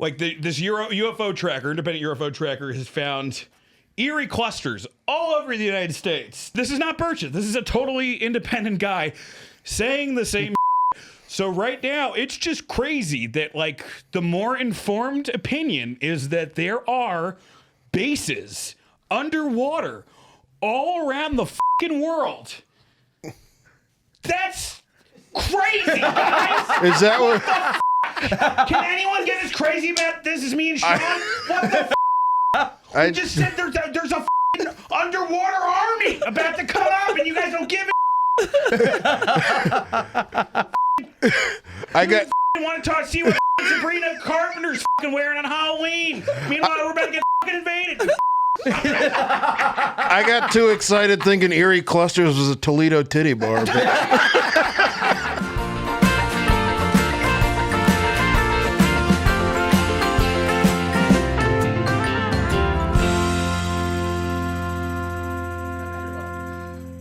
like this UFO tracker, independent UFO tracker, has found eerie clusters all over the United States. This is not purchased. This is a totally independent guy saying the same. So right now, it's just crazy that like the more informed opinion is that there are bases underwater all around the fucking world. That's crazy, guys. Is that what? Can anyone get as crazy about this as me and Sean? What the I just said there's a underwater army about to come up, and you guys don't give I got. Want to see what Sabrina Carpenter's wearing on Halloween. Meanwhile, we're about to get invaded. I got too excited thinking Erie Clusters was a Toledo titty bar.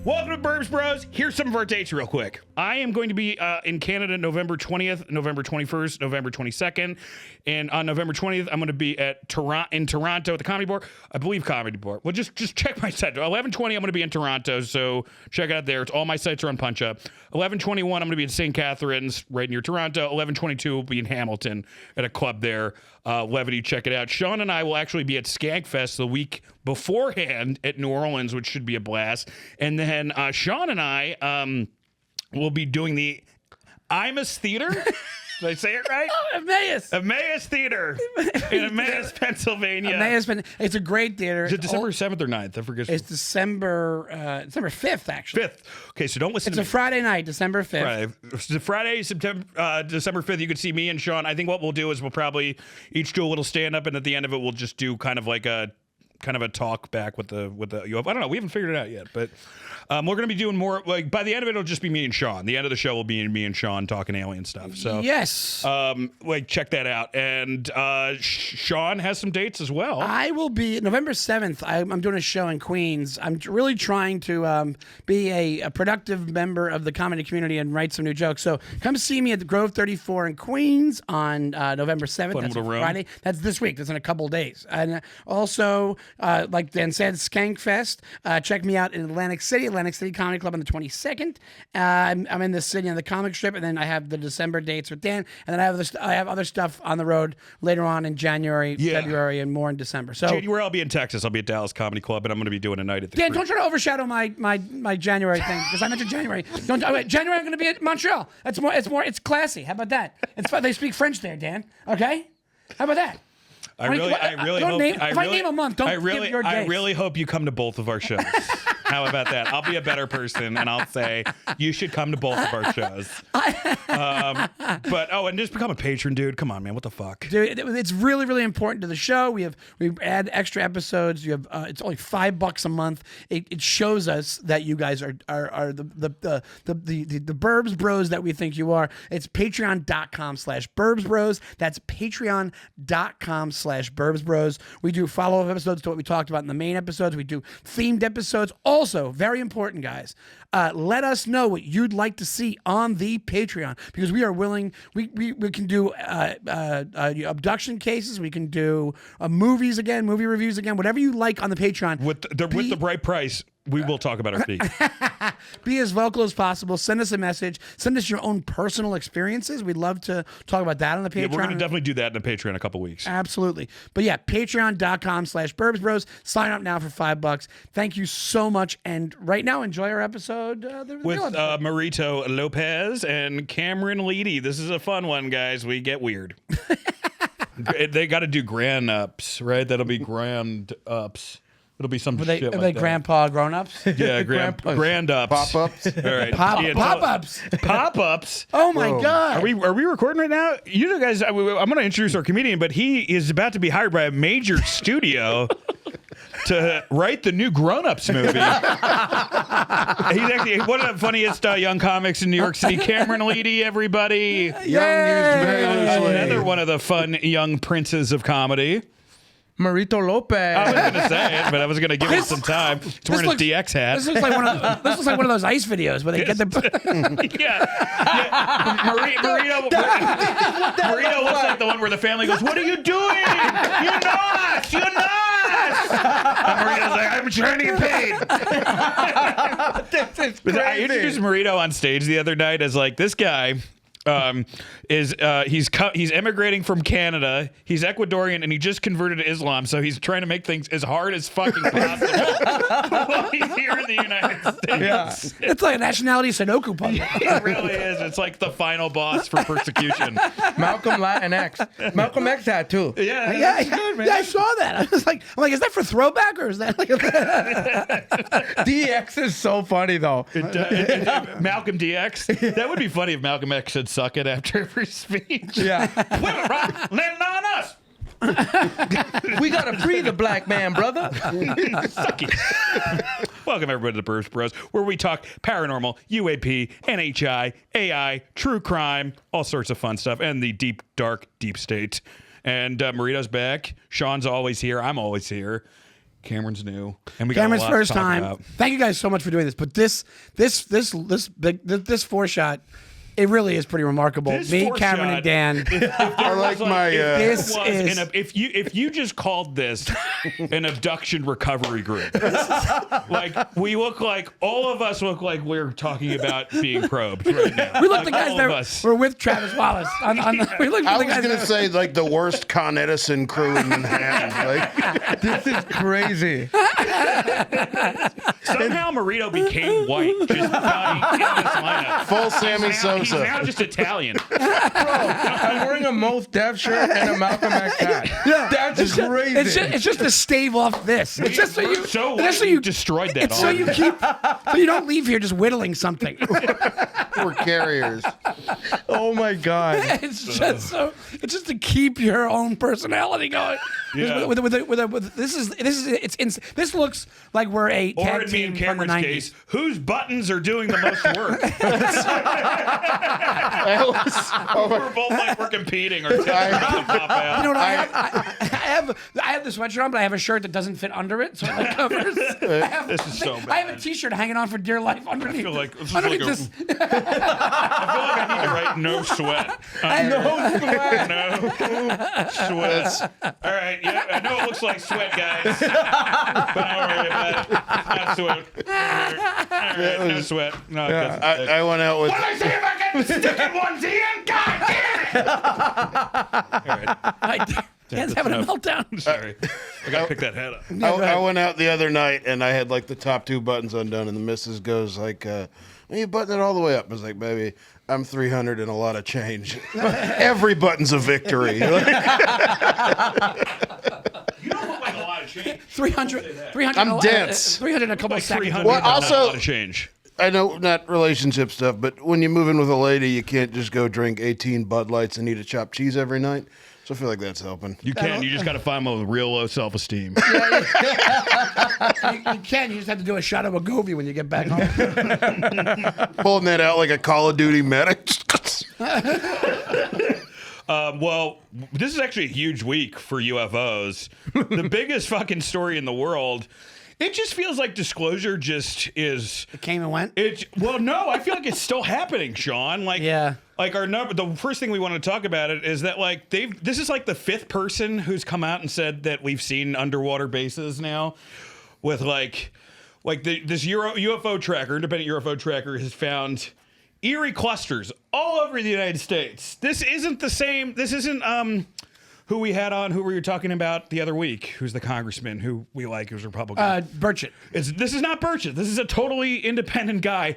Welcome to Burbs Bros. Here's some of our dates real quick. I am going to be in Canada November 20th, November 21st, November 22nd. And on November 20th, I'm going to be in Toronto at the Comedy Bar. I believe Comedy Bar. Well, just check my site. 11:20, I'm going to be in Toronto, so check it out there. All my sites are on Punch Up. 11:21, I'm going to be in St. Catharines, right near Toronto. 11:22, we'll be in Hamilton at a club there. Levity, check it out. Sean and I will actually be at Skankfest the week beforehand at New Orleans, which should be a blast. And then Sean and I will be doing the Imus Theater. Did I say it right? Emmaus Theater in Emmaus, Pennsylvania. It's a great theater. Is it December 7th or 9th? I forget. It's December 5th, actually. 5th. Okay, so don't listen to me. It's a Friday night, December 5th. Friday, December 5th, you can see me and Sean. I think what we'll do is we'll probably each do a little stand-up, and at the end of it, we'll just do kind of a talk back with the UFO. I don't know. We haven't figured it out yet, but we're going to be doing more. Like by the end of it, it'll just be me and Sean. The end of the show will be me and Sean talking alien stuff. So yes, check that out. And Sean has some dates as well. I will be November 7th. I'm doing a show in Queens. I'm really trying to be a productive member of the comedy community and write some new jokes. So come see me at the Grove 34 in Queens on November 7th. That's Friday. That's this week. That's in a couple days. And also, like Dan said, Skankfest. Check me out in Atlantic City Comedy Club on the 22nd. I'm in the city on the comic strip, and then I have the December dates with Dan, and then I have other stuff on the road later on in January, February, and more in December. So January I'll be in Texas. I'll be at Dallas Comedy Club, and I'm going to be doing a night at the Dan, don't try to overshadow my January thing, because I mentioned January. January I'm going to be at Montreal. It's classy. How about that? It's fun. They speak French there, Dan. Okay? How about that? I really hope you come to both of our shows. How about that? I'll be a better person, and I'll say you should come to both of our shows. And just become a patron, dude. Come on, man. What the fuck, dude? It's really, really important to the show. We add extra episodes. You have it's only $5 a month. It shows us that you guys are the Burbs Bros that we think you are. It's patreon.com/Burbs Bros. That's patreon.com/Burbs Bros. We do follow-up episodes to what we talked about in the main episodes. We do themed episodes. Also, very important, guys, let us know what you'd like to see on the Patreon, because we are willing. We can do abduction cases. We can do movies again, movie reviews again, whatever you like on the Patreon. With the right price, we will talk about our fee. Be as vocal as possible. Send us a message. Send us your own personal experiences. We'd love to talk about that on the Patreon. Yeah, we're going to definitely do that in the Patreon in a couple weeks. Absolutely. But yeah, patreon.com/Burbs Bros. Sign up now for $5. Thank you so much. And right now, enjoy our episode. With Marito, Lopez, and Cameron Leedy. This is a fun one, guys. We get weird. They got to do grand ups, right? That'll be grand ups. It'll be some shit like that. Grandpa grown-ups? Yeah, grand ups. Pop-ups? All right. Pop-ups? Pop-ups? Oh, my God. Are we recording right now? You know, guys, I'm going to introduce our comedian, but he is about to be hired by a major studio to write the new Grown Ups movie. He's actually one of the funniest young comics in New York City. Cameron Leedy, everybody. Young used very loosely. Another one of the fun young princes of comedy. Marito Lopez. I was going to say it, but I was going to give him some time. He's wearing his DX hat. This looks like one of those ice videos where they get the. Marito looks like the one where the family goes, "What are you doing? You're nuts! You're nuts!" And Marito's like, "I'm trying to get paid." This is crazy. I introduced Marito on stage the other night as like, this guy he's emigrating from Canada. He's Ecuadorian and he just converted to Islam, so he's trying to make things as hard as fucking possible while he's here in the United States. Yeah. It's like a nationality Sudoku puzzle. It really is. It's like the final boss for persecution. Malcolm Latinx. Malcolm X had too. Yeah, good, man. Yeah, I saw that. I was like, is that for throwback or is that like? DX is so funny though. Malcolm DX. That would be funny if Malcolm X said "suck it" after every speech. Yeah. Women, right? Landing on us. We gotta free the black man, brother. Suck it. Welcome everybody to the Burbs Bros, where we talk paranormal, UAP, NHI, AI, true crime, all sorts of fun stuff, and the deep, dark, deep state. And Marito's back. Sean's always here. I'm always here. Cameron's new, and we Cameron's got a lot first to talk time. about. Thank you guys so much for doing this. But this 4-shot, it really is pretty remarkable. This Me, 4-shot, Cameron, and Dan. I like my. If you just called this an abduction recovery group, like we look like all of us look like we're talking about being probed right now. We look the Like, guys all that of us. were with Travis Wallace. We look I the was guys gonna that- say like the worst Con Edison crew in Manhattan. Like, This is crazy. Somehow Marito became white just by in this lineup. full Sammy He's Sosa. now just Italian. I'm wearing a Most Def shirt and a Malcolm X hat. That's crazy. It's just to stave off this. It's just so you. So it's just so you you destroyed that. It's so you keep. So you don't leave here just whittling something. We're carriers. Oh my god. It's just so. It's just to keep your own personality going. Yeah. This looks like we're a Or tag in me team and from the Cameron's 90s. case, whose buttons are doing the most work? We're both like we're competing. Or pop out. You know what I have the sweatshirt on, but I have a shirt that doesn't fit under it, so it like covers. This is so I have a bad. T-shirt hanging on for dear life underneath. I feel like this is underneath like this. I feel like I need to write "no sweat." No sweat. No sweat. All right, yeah, I know it looks like sweat, guys, but don't worry about it. It's not sweat. All right, no sweat. No, Yeah. I went out with. what did I say about getting stick in one DN? God damn it! All right, Dan's having a meltdown. sorry, I gotta pick that head up. I went out the other night and I had like the top 2 buttons undone, and the missus goes like, "You button it all the way up." I was like, "Baby, I'm 300 and a lot of change. Every button's a victory." You don't look like a lot of change. 300. I'm dense. 300 and a couple Like seconds. 300. Well, but not also- a lot of change. I know not relationship stuff, but when you move in with a lady, you can't just go drink 18 Bud Lights and eat a chopped cheese every night. So I feel like that's helping. You can. You just got to find one with real low self-esteem. You can. You just have to do a shot of Wegovy when you get back home. Pulling that out like a Call of Duty medic. Well, this is actually a huge week for UFOs. The biggest fucking story in the world. It just feels like disclosure just is. It came and went. Well, no, I feel like it's still happening, Sean. Like, Yeah. Like our number. The first thing we want to talk about it is that like this is like the 5th person who's come out and said that we've seen underwater bases now, with this UFO tracker, independent UFO tracker, has found eerie clusters all over the United States. This isn't the same. This isn't who we had on, who we were talking about the other week, who's the congressman who we like, who's Republican. Burchett. This is not Burchett. This is a totally independent guy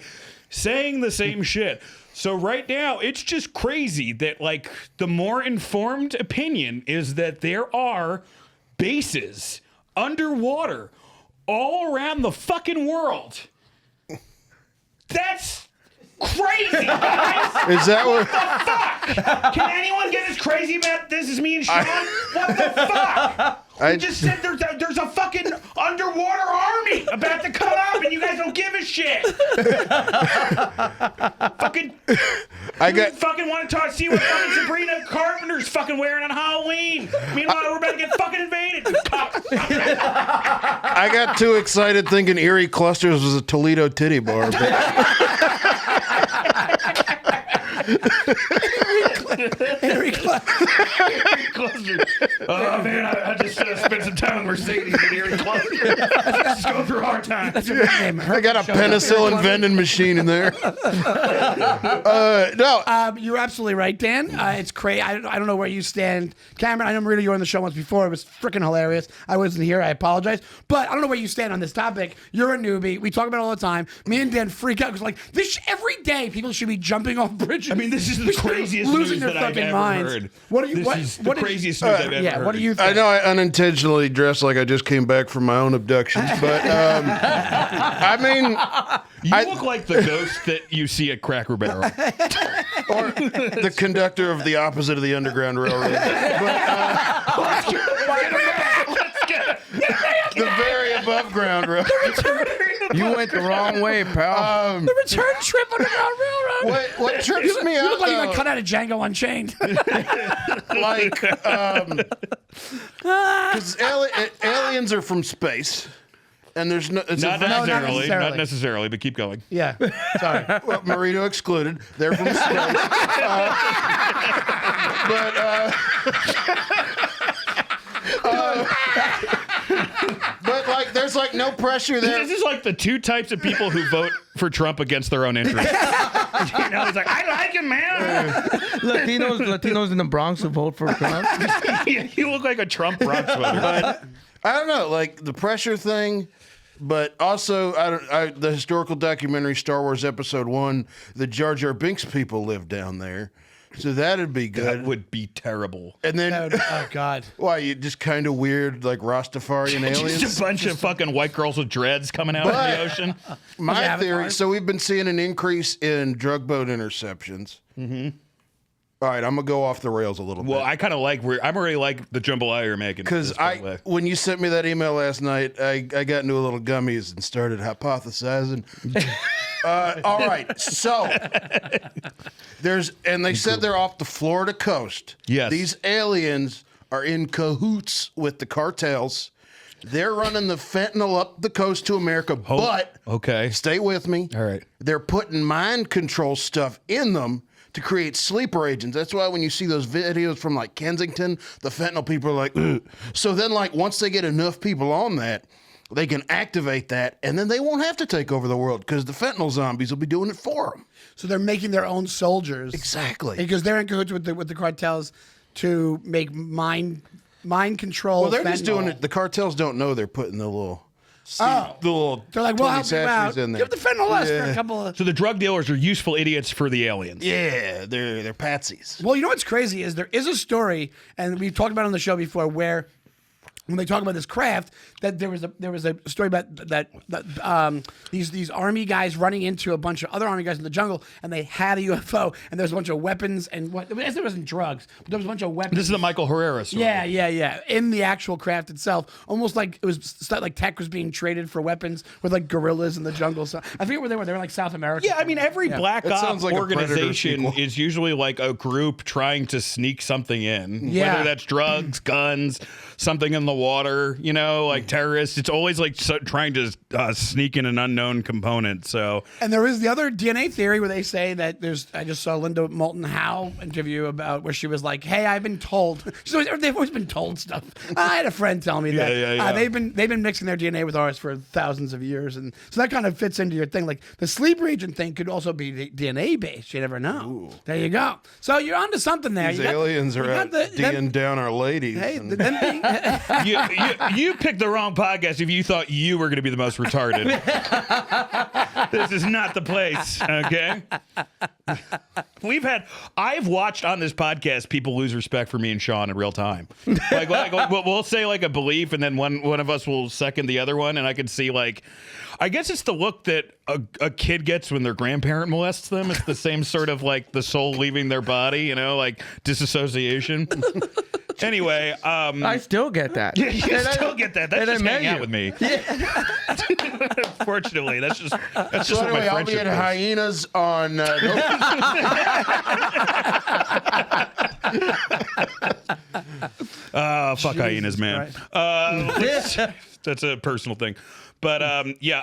saying the same shit. So right now, it's just crazy that like the more informed opinion is that there are bases underwater all around the fucking world. That's crazy, guys. Is that what? Fuck! Can anyone get as crazy about this as me and Sean? What the fuck? I just said there's a fucking underwater army about to come up and you guys don't give a shit. Fucking fucking want to see what fucking Sabrina Carpenter's fucking wearing on Halloween. Meanwhile, we're about to get fucking invaded. I got too excited thinking Erie Clusters was a Toledo titty bar. Henry Cluster. Oh man, I just spent some time with Mercedes and Erie Cluster. Just going through a hard time. That's your nickname. I got a penicillin vending machine in there. No. You're absolutely right, Dan. It's crazy. I don't know where you stand. Cameron, I know Marito, you were on the show once before. It was freaking hilarious. I wasn't here. I apologize. But I don't know where you stand on this topic. You're a newbie. We talk about it all the time. Me and Dan freak out because like this every day people should be jumping off bridges. I mean, this is the craziest losing news their that I've fucking ever minds. heard. What are you? This What is the what craziest news I've ever heard. Yeah. What do you think? I know I unintentionally dressed like I just came back from my own abductions, but I mean, You look like the ghost that you see at Cracker Barrel. or the conductor of the opposite of the Underground Railroad. But, the very above ground road. You went the wrong way, pal. The return trip Underground Railroad. What trips me You out look like you though, got cut out of Django Unchained. because aliens are from space, and there's no. It's Not a necessarily, not necessarily, but keep going. Yeah. Sorry. well, Marito excluded. They're from space. But like, there's like no pressure there. This is like the two types of people who vote for Trump against their own interests. You know, it's like, I like him, man. Latinos in the Bronx who vote for Trump. You look like a Trump Bronx voter. But I don't know, like the pressure thing. But also, the historical documentary Star Wars Episode 1, the Jar Jar Binks people live down there. So that'd be good. That would be terrible. And then, Oh God. why, you just kind of weird, like Rastafarian aliens? Just a bunch of fucking white girls with dreads coming out of the ocean. My Avatar. theory, so we've been seeing an increase in drug boat interceptions. Mm-hmm. All right, I'm going to go off the rails a little bit. Well, I kind of like I'm already like the jambalaya you're making. Because when you sent me that email last night, I got into a little gummies and started hypothesizing. All right, so they said they're off the Florida coast. Yes. These aliens are in cahoots with the cartels. They're running the fentanyl up the coast to America, but okay. stay with me. All right. They're putting mind control stuff in them to create sleeper agents. That's why when you see those videos from like Kensington, the fentanyl people are like, ugh. So then like once they get enough people on that, they can activate that, and then they won't have to take over the world because the fentanyl zombies will be doing it for them. So they're making their own soldiers. Exactly. Because they're in cahoots with the cartels to make mind control. Well, they're just fentanyl. doing it. The cartels don't know they're putting the little, Oh. the little. They're like, we'll 20 help you out. sachets in there. Give the fentanyl us for a couple of. So the drug dealers are useful idiots for the aliens. Yeah, they're patsies. Well, you know what's crazy is there is a story, and we've talked about it on the show before, where when they talk about this craft, that there was a story about that these army guys running into a bunch of other army guys in the jungle, and they had a UFO, and there's a bunch of weapons and what? There wasn't drugs, but there was a bunch of weapons. This is the Michael Herrera story. Yeah. In the actual craft itself, almost like it was stuff like tech was being traded for weapons with like gorillas in the jungle. So I forget where they were. They were like South America. Yeah, I mean, every Black That Ops sounds like a Predator organization sequel. is usually like a group trying to sneak something in. Yeah. Whether that's drugs, guns, something in the water, you know, like terrorists. It's always like trying to sneak in an unknown component. So, And there is the other DNA theory where they say that I just saw Linda Moulton Howe interview about where she was like, "Hey, I've been told." They've always been told stuff. I had a friend tell me that Yeah. they've been mixing their DNA with ours for thousands of years, and so that kind of fits into your thing. Like the sleeper agent thing could also be DNA based. You never know. Ooh. There you go. So you're onto something there. These aliens are out digging down our ladies. Hey, and- you picked the wrong podcast if you thought you were going to be the most retarded. This is not the place, okay? I've watched on this podcast people lose respect for me and Sean in real time. Like we'll say like a belief, and then one of us will second the other one, and I can see like, I guess it's the look that a kid gets when their grandparent molests them. It's the same sort of like the soul leaving their body, you know, like disassociation. Anyway, I still get that. you still get that. That's and I just met hanging out you. with me. Fortunately, that's just That's just So what my anyway, I'll be friendship at is. Hyenas on. Fuck hyenas, man. That's a personal thing, but yeah,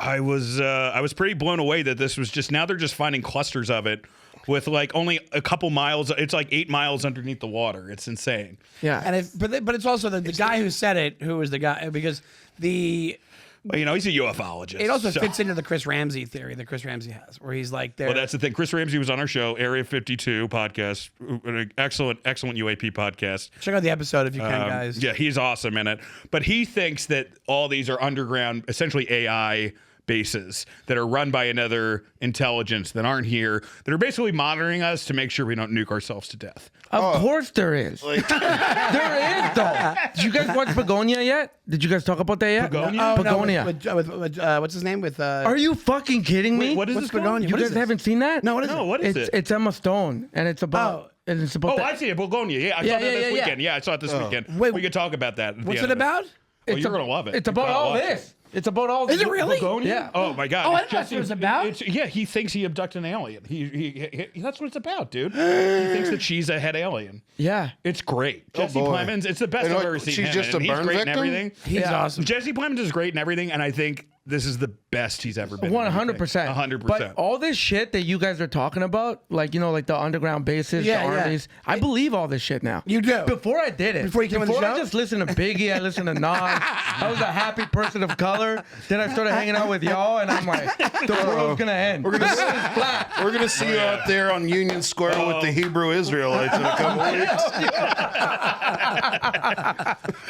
I was pretty blown away that this was just now they're just finding clusters of it with like only a couple miles. It's like 8 miles underneath the water. It's insane. Yeah. And but it's also the guy who said it, who was the guy, because Well, you know, he's a ufologist. it also so- fits into the Chris Ramsey theory that Chris Ramsey has, where he's like, Well, that's the thing. Chris Ramsey was on our show, Area 52 podcast, an excellent UAP podcast. check out the episode if you can, guys. Yeah, he's awesome in it. But he thinks that all these are underground, essentially AI bases that are run by another intelligence that aren't here, that are basically monitoring us to make sure we don't nuke ourselves to death. Of course there is. there is, though. Did you guys watch Begonia yet? Did you guys talk about that yet? Begonia? Oh, no, Begonia. with what's his name? With Are you fucking kidding me? Wait, what is what's this called? Begonia? You What is guys this? haven't seen that? No, what is No, it? what is It's it? it's Emma Stone, and it's about and it's about. Oh, the- I see it. Begonia. Yeah, I Yeah, saw that yeah, this yeah, yeah. weekend. Yeah, I saw it this weekend. Wait, we could talk about that. At the What's end it of it. about? Oh, you're going to love it. It's You about gotta all watch it. this. It's about all. Is it really? Begonia? Yeah. Oh my God. Oh, I It's didn't know that's what it's about. Yeah, he thinks he abducted an alien. He that's what it's about, dude. He thinks that she's a head alien. Yeah. It's great. Jesse boy. Plemons. It's the best And I've what, ever seen. she's him, just and a he's burn great and victim? everything. He's awesome. Jesse Plemons is great and everything, and I think this is the best he's ever been. 100%. 100%. But all this shit that you guys are talking about, like, you know, like the underground bases, Yeah, the yeah. armies, I believe all this shit now. You do? Before I did it. Before you came on the I show? just listened to Biggie, I listened to Nas. I was a happy person of color. Then I started hanging out with y'all, and I'm like, the world's gonna end. We're gonna see you out there on Union Square with the Hebrew Israelites in a couple weeks.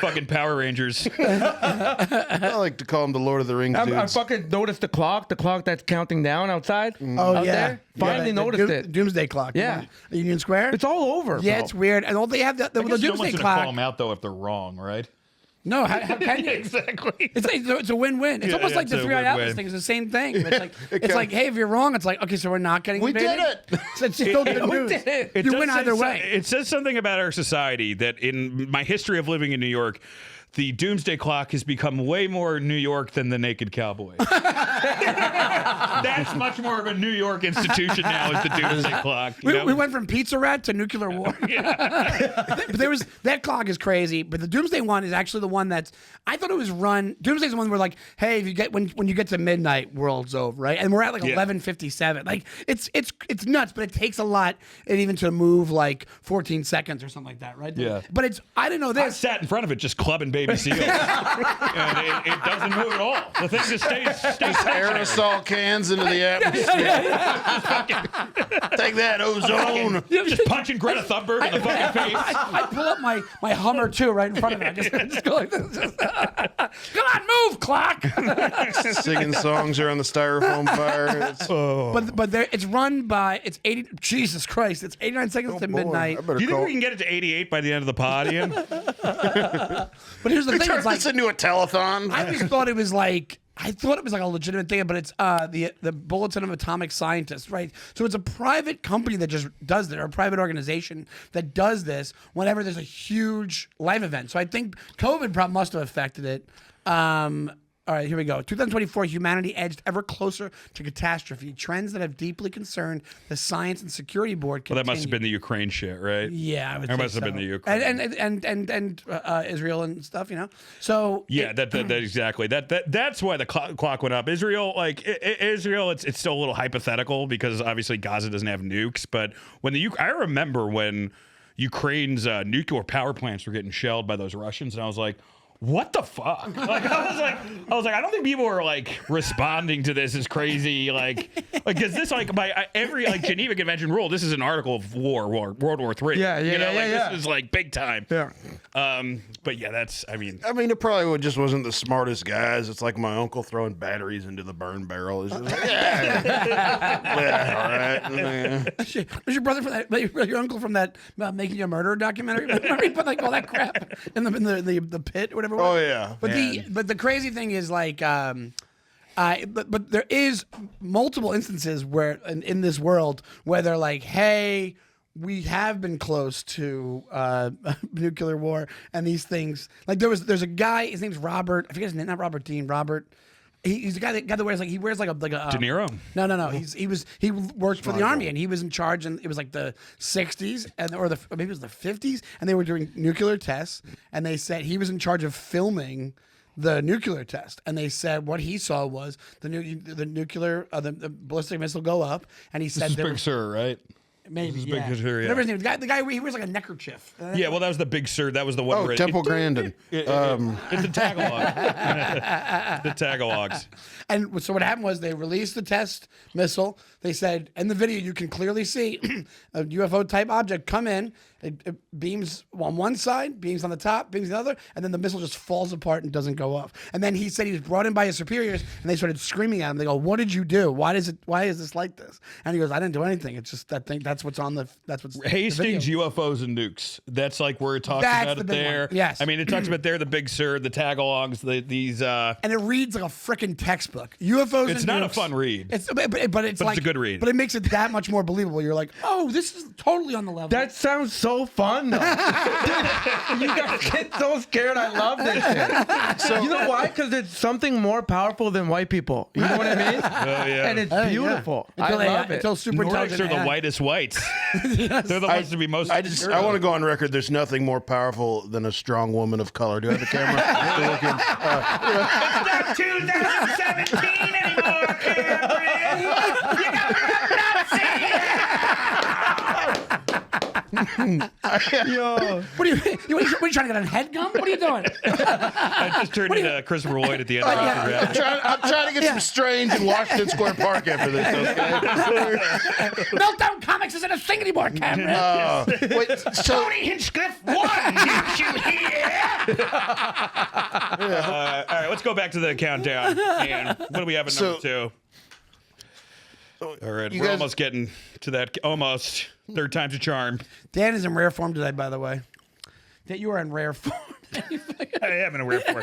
Fucking Power Rangers. I like to call them the Lord of the Rings I dudes. fucking noticed the clock that's counting down outside. Oh out yeah. there. Finally the noticed it. Doomsday clock. Yeah. Union Square. It's all over. yeah, bro. it's weird. And all they have the I guess no one's Doomsday gonna clock. call them out though if they're wrong, right? No, how can you? Exactly. It's a win-win. It's Yeah, almost yeah, like the it's a 3 Atlas win-win. thing. It's the same thing. It's like hey, if you're wrong, it's like, okay, so we're not getting We did invaded? it. So it's still good We news. did it. It You does win say either way. It says something about our society that in my history of living in New York, the Doomsday Clock has become way more New York than the Naked Cowboy. That's much more of a New York institution now is the Doomsday Clock. you know? We went from pizza rat to nuclear war. But that clock is crazy. But the Doomsday one is actually the one that's I thought it was run. Doomsday's the one where like, hey, if you get when you get to midnight, world's over, right? And we're at like 11:57. Like it's nuts, but it takes a lot, and even to move like 14 seconds or something like that, right? Yeah. But I didn't know I this. sat in front of it just clubbing baby seals. And it doesn't move at all. The thing just stays stationary. Aerosol cans into the atmosphere. Take that, ozone. Just punching Greta Thunberg in the fucking face. I pull up my Hummer too right in front of me. I just go like this. Come on, move, clock. Singing songs around the styrofoam fire. It's, But it's run by 80. Jesus Christ! It's 89 seconds to midnight. I better Do you think call. we can get it to 88 by the end of the pod, Ian? But here's the thing: Turn it's like this into a telethon. I always thought it was like. I thought it was like a legitimate thing, but it's the Bulletin of Atomic Scientists, right? So it's a private company that just does it, or a private organization that does this whenever there's a huge life event. So I think COVID probably must have affected it. All right, here we go. 2024, humanity edged ever closer to catastrophe. Trends that have deeply concerned the Science and Security Board Well, continue. that must have been the Ukraine shit, right? Yeah, I would That say must have so. been the Ukraine. and Israel and stuff, you know. So Yeah, that exactly. That's why the clock went up. Israel, Israel, it's still a little hypothetical because obviously Gaza doesn't have nukes. But when I remember when Ukraine's nuclear power plants were getting shelled by those Russians, and I was like, what the fuck? Like I was like, I don't think people are like responding to this as crazy, because this by every Geneva Convention rule, this is an article of World War III. Yeah, you know, yeah. This is like big time. Yeah. But yeah, that's I mean, it probably just wasn't the smartest guys. It's like my uncle throwing batteries into the burn barrel. It's just like, yeah, all right. Yeah. was your brother from that? Your uncle from that Making You a Murderer documentary? Remember he put like all that crap in the pit or whatever. Oh yeah. But the crazy thing is like, but there is multiple instances where in this world where they're like, hey, we have been close to nuclear war and these things. Like there's a guy, his name's Robert. I forget his name, not Robert Dean. Robert. He's the guy that wears he wears like a De Niro. No. He worked for the army, and he was in charge, and it was like the 60s or maybe it was the 50s, and they were doing nuclear tests, and they said he was in charge of filming the nuclear test, and they said what he saw was the nuclear the ballistic missile go up, and he said This is Big Sur, right? maybe This is yeah. Big Sur, yeah. Whatever his name, the guy he wears like a neckerchief. Yeah, well, that was the Big Sur. That was the one. Oh, where Temple Grandin. It's the Tagalog. The Tagalogs. And so what happened was they released the test missile. They said in the video you can clearly see a UFO type object come in. It beams on one side, beams on the top, beams on the other, and then the missile just falls apart and doesn't go off. And then he said he was brought in by his superiors, and they started screaming at him. They go, "What did you do? Why is this like this?" And he goes, "I didn't do anything. It's just that thing. That's what's on the. That's what's Hastings, the video." UFOs and nukes. That's like where it talks That's about the it big there. one. Yes. I mean, it talks about there the Big Sur, the Tagalogs, these. And it reads like a freaking textbook. UFOs. It's and not a nukes. fun read. But it's like a good read. But it makes it that much more believable. You're like, oh, this is totally on the level. That sounds so fun, though. You guys get so scared. I love this shit. So, you know why? Because it's something more powerful than white people. You know what I mean? Oh, yeah. And it's Yeah. beautiful. Until I love it. Until super Nordics intelligent are the AI. whitest whites. They're the ones to be most. I want to go on record. There's nothing more powerful than a strong woman of color. Do I have a camera? It's not 2017 anymore, Cameron. You got not Yo. What are you trying to get on head gum? What are you doing? I just turned into Christopher Lloyd at the end of the yeah. I'm trying to get some strange in Washington Square Park after this. Okay. Meltdown Comics isn't a thing anymore, Cameron. Wait, so Tony Hinchcliffe won. Did you hear? All right, let's go back to the countdown. And what do we have at number 2? All right, we're guys- almost getting to that. Almost. Third time's a charm. Dan is in rare form today, by the way. That you are in rare form. I am in a weird form.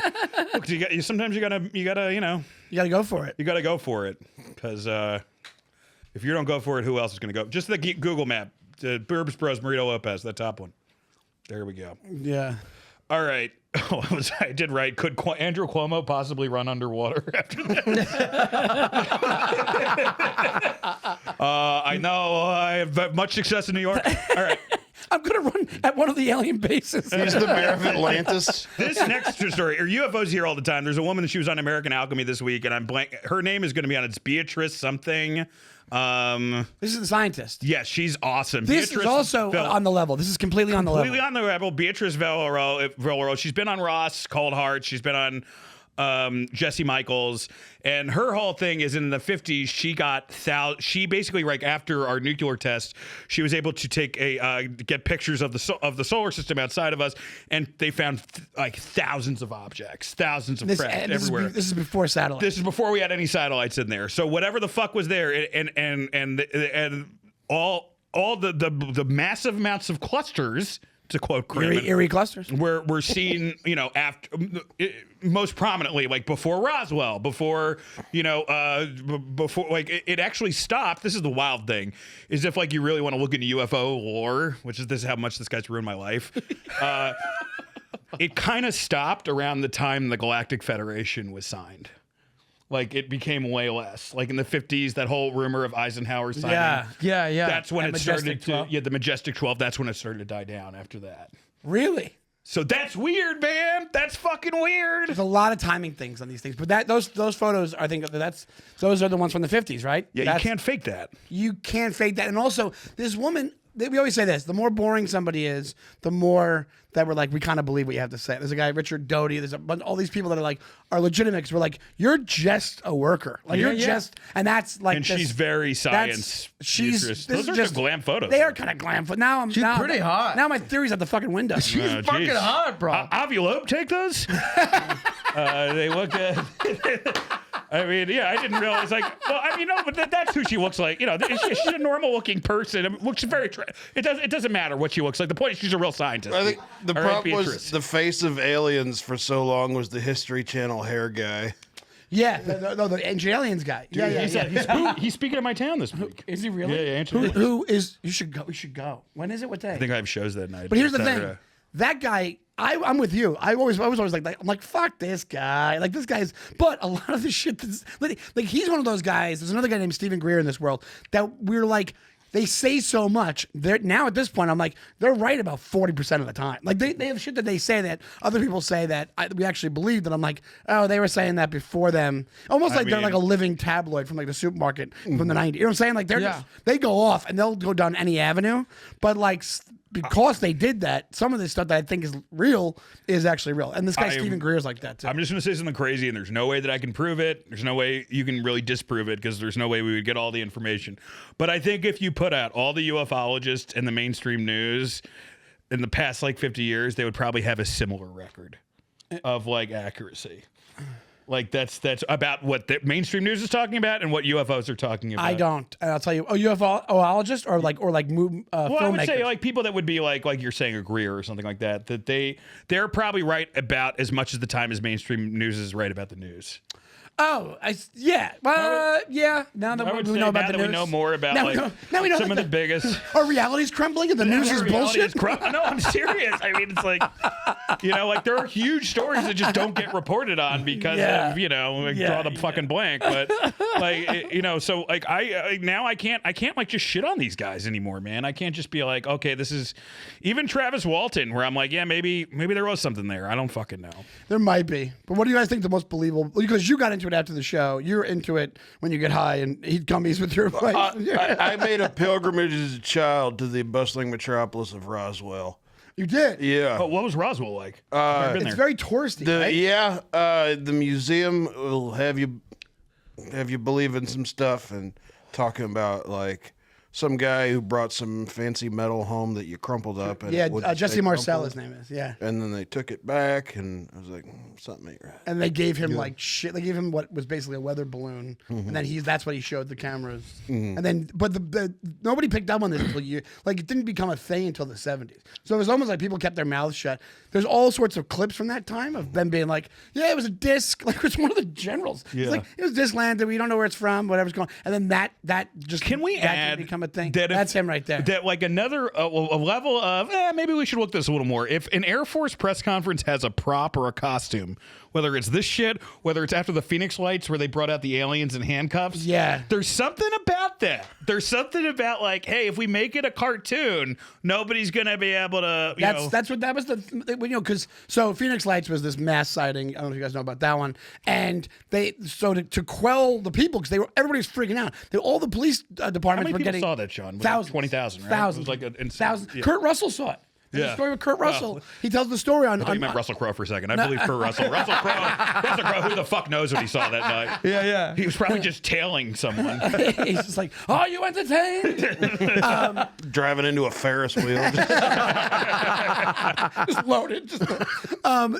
Look, sometimes you gotta, You got to go for it. you gotta go for it, because if you don't go for it, who else is gonna go? Just the Google map, Burbs Bros, Marito, Lopez, the top one. There we go. Yeah. All right. Oh, I did right. Could Andrew Cuomo possibly run underwater after this? I know I have much success in New York. All right. I'm going to run at one of the alien bases. he's the mayor of Atlantis. This next story, UFOs here all the time. There's a woman, she was on American Alchemy this week, and I'm blank. Her name is going to be on it. It's Beatrice something. This is the scientist. Yes, she's awesome. This Beatrice is also Vel- on the level. This is completely on the level. completely on the level. Beatrice Velero. She's been on Ross, Cold Heart. She's been on Jesse Michaels, and her whole thing is in the 50s. She basically, like, after our nuclear test, she was able to take get pictures of the solar system outside of us, and they found like thousands of objects, thousands of craft everywhere. This is before satellite. This is before we had any satellites in there. So whatever the fuck was there, and all the massive amounts of clusters, to quote Kramer, Eerie clusters. we're seen, after most prominently, like before Roswell, before like it actually stopped. This is the wild thing, is if like you really want to look into UFO lore, which is how much this guy's ruined my life. It kind of stopped around the time the Galactic Federation was signed. Like, it became way less. Like in the 50s, that whole rumor of Eisenhower signing. Yeah. That's when At it started Majestic to. 12. Yeah, the Majestic 12. That's when it started to die down after that. Really? So that's weird, man. That's fucking weird. There's a lot of timing things on these things, but those photos, I think those are the ones from the 50s, right? Yeah, you can't fake that. You can't fake that. And also, this woman, we always say this: the more boring somebody is, the more that we're like, we kind of believe what you have to say. There's a guy, Richard Doty. There's a bunch, all these people that are like, are legitimate, because we're like, you're just a worker. Like, you're just, and that's like, And she's very science. She's, Those are just good glam photos. They are kind of glam. But now She's pretty hot. Now my theory's out the fucking window. She's Oh, fucking geez. hot, bro. Avulope, take those. They look good. I mean, yeah, I didn't realize. Like, well, I mean, no, but that's who she looks like. She's a normal-looking person. It looks very. It doesn't matter what she looks like. The point is, she's a real scientist. I think the All right, problem was Beatrice. the face of aliens for so long was the History Channel hair guy. Yeah, the Ancient Aliens guy. He's speaking at my town this week. Is he really? Yeah, Ancient Who is? You should go. We should go. When is it? What day? I think I have shows that night. But here's the Saturday. thing. That guy, I'm with you. I was always like, I'm like, fuck this guy. Like this guy's, but a lot of the shit that's like he's one of those guys. There's another guy named Stephen Greer in this world that we're like, they say so much. They're now at this point, I'm like, they're right about 40% of the time. Like they have shit that they say that other people say that we actually believe. That I'm like, oh, they were saying that before them. Almost like they're like a living tabloid from like the supermarket from the 90s. You know what I'm saying? Like they're just, they go off and they'll go down any avenue. But like because they did that, some of this stuff that I think is real is actually real. And this guy Stephen Greer is like that too. I'm just gonna say something crazy, and there's no way that I can prove it. There's no way you can really disprove it because there's no way we would get all the information. But I think if you put out all the ufologists in the mainstream news in the past like 50 years, they would probably have a similar record of like accuracy. Like that's about what the mainstream news is talking about and what UFOs are talking about. I don't. And I'll tell you, UFOologist or filmmakers. I would say like people that would be like you're saying a Greer or something like that. That they're probably right about as much of the time as mainstream news is right about the news. Oh, yeah. Yeah. Now that we know about the news. We know more about now we know some of the biggest. Our reality's crumbling and the news is bullshit. No, I'm serious. I mean, it's like, like there are huge stories that just don't get reported on because of, draw the fucking blank. But like, so like I can't like just shit on these guys anymore, man. I can't just be like, okay, this is even Travis Walton, where I'm like, yeah, maybe there was something there. I don't fucking know. There might be. But what do you guys think the most believable? Because you got into it after the show. You're into it when you get high and eat gummies with your wife. I made a pilgrimage as a child to the bustling metropolis of Roswell. You did? Yeah. But what was Roswell like? It's very touristy, right? Yeah. The museum will have you believe in some stuff and talking about like some guy who brought some fancy metal home that you crumpled up. And Jesse Marcel, his name is. Yeah. And then they took it back, and I was like, something ain't right. And they gave him like shit. They gave him what was basically a weather balloon, and then that's what he showed the cameras. And then, but the nobody picked up on this until it didn't become a thing until the 70s. So it was almost like people kept their mouths shut. There's all sorts of clips from that time of them being like, yeah, it was a disc. Like it's one of the generals. Yeah. It's like it was disc landed. We don't know where it's from. Whatever's going. And then that just can we add become a thing. That's him right there. That like another a level of maybe we should look this a little more. If an Air Force press conference has a prop or a costume, whether it's this shit, whether it's after the Phoenix Lights where they brought out the aliens in handcuffs, there's something about that. There's something about like, hey, if we make it a cartoon, nobody's gonna be able to. That's what that was because Phoenix Lights was this mass sighting. I don't know if you guys know about that one, and to quell the people because everybody's freaking out. All the police departments were getting. Saw that, Sean? Thousands, 20,000, right? Thousands, it was like thousands. Yeah. Kurt Russell saw it. There's a story with Kurt Russell. He tells the story on. I thought you meant Russell Crowe for a second. I believe Kurt Russell. Russell Crowe. Who the fuck knows what he saw that night? Yeah. He was probably just tailing someone. He's just like, "Are you entertained?" Driving into a Ferris wheel. Just loaded.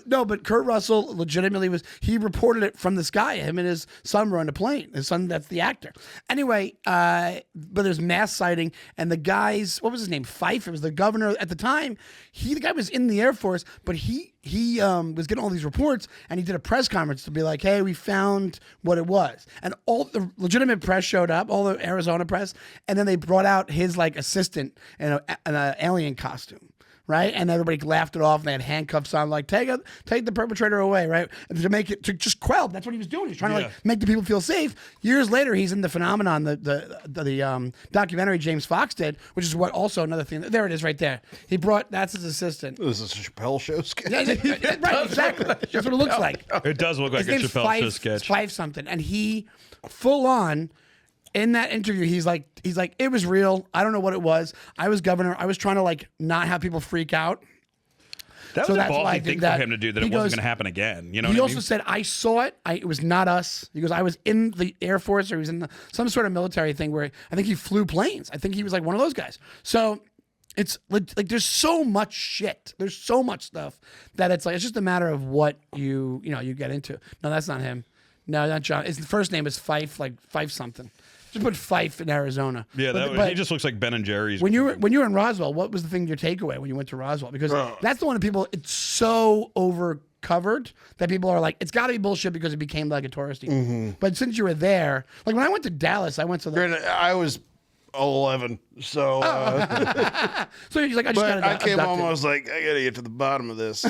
No, but Kurt Russell legitimately he reported it from the sky. Him and his son were on the plane. His son, that's the actor. Anyway, but there's mass sighting, and the guys, what was his name? Fife. It was the governor at the time. The guy was in the Air Force, but he was getting all these reports, and he did a press conference to be like, hey, we found what it was. And all the legitimate press showed up, all the Arizona press, and then they brought out his like assistant in an alien costume. Right, and everybody laughed it off, and they had handcuffs on, like take the perpetrator away, right? And to just quell. That's what he was doing. He was trying to like make the people feel safe. Years later, he's in the phenomenon, the documentary James Fox did, which is what also another thing. There it is, right there. That's his assistant. This is a Chappelle Show sketch. Yeah, right, exactly. That's what it looks like. It does look like a Chappelle Show sketch. Fife something, and he full on. In that interview, he's like, it was real. I don't know what it was. I was governor. I was trying to like not have people freak out. That was a ballsy thing for him to do. That it wasn't going to happen again. You know. He also said, "I saw it. It was not us." He goes, "I was in the Air Force, or he was in some sort of military thing where I think he flew planes. I think he was like one of those guys." So it's like there's so much shit. There's so much stuff that it's just a matter of what you get into. No, that's not him. No, not John. His first name is Fife, like Fife something. Just put Fife in Arizona. Yeah, he just looks like Ben and Jerry's. When you were in Roswell, what was the thing, your takeaway when you went to Roswell? Because that's the one that people, it's so overcovered that people are like, it's got to be bullshit because it became like a touristy. But since you were there, like when I went to Dallas, I went to I was 11. So, So you're like, I just but got I came home. I was like, I got to get to the bottom of this.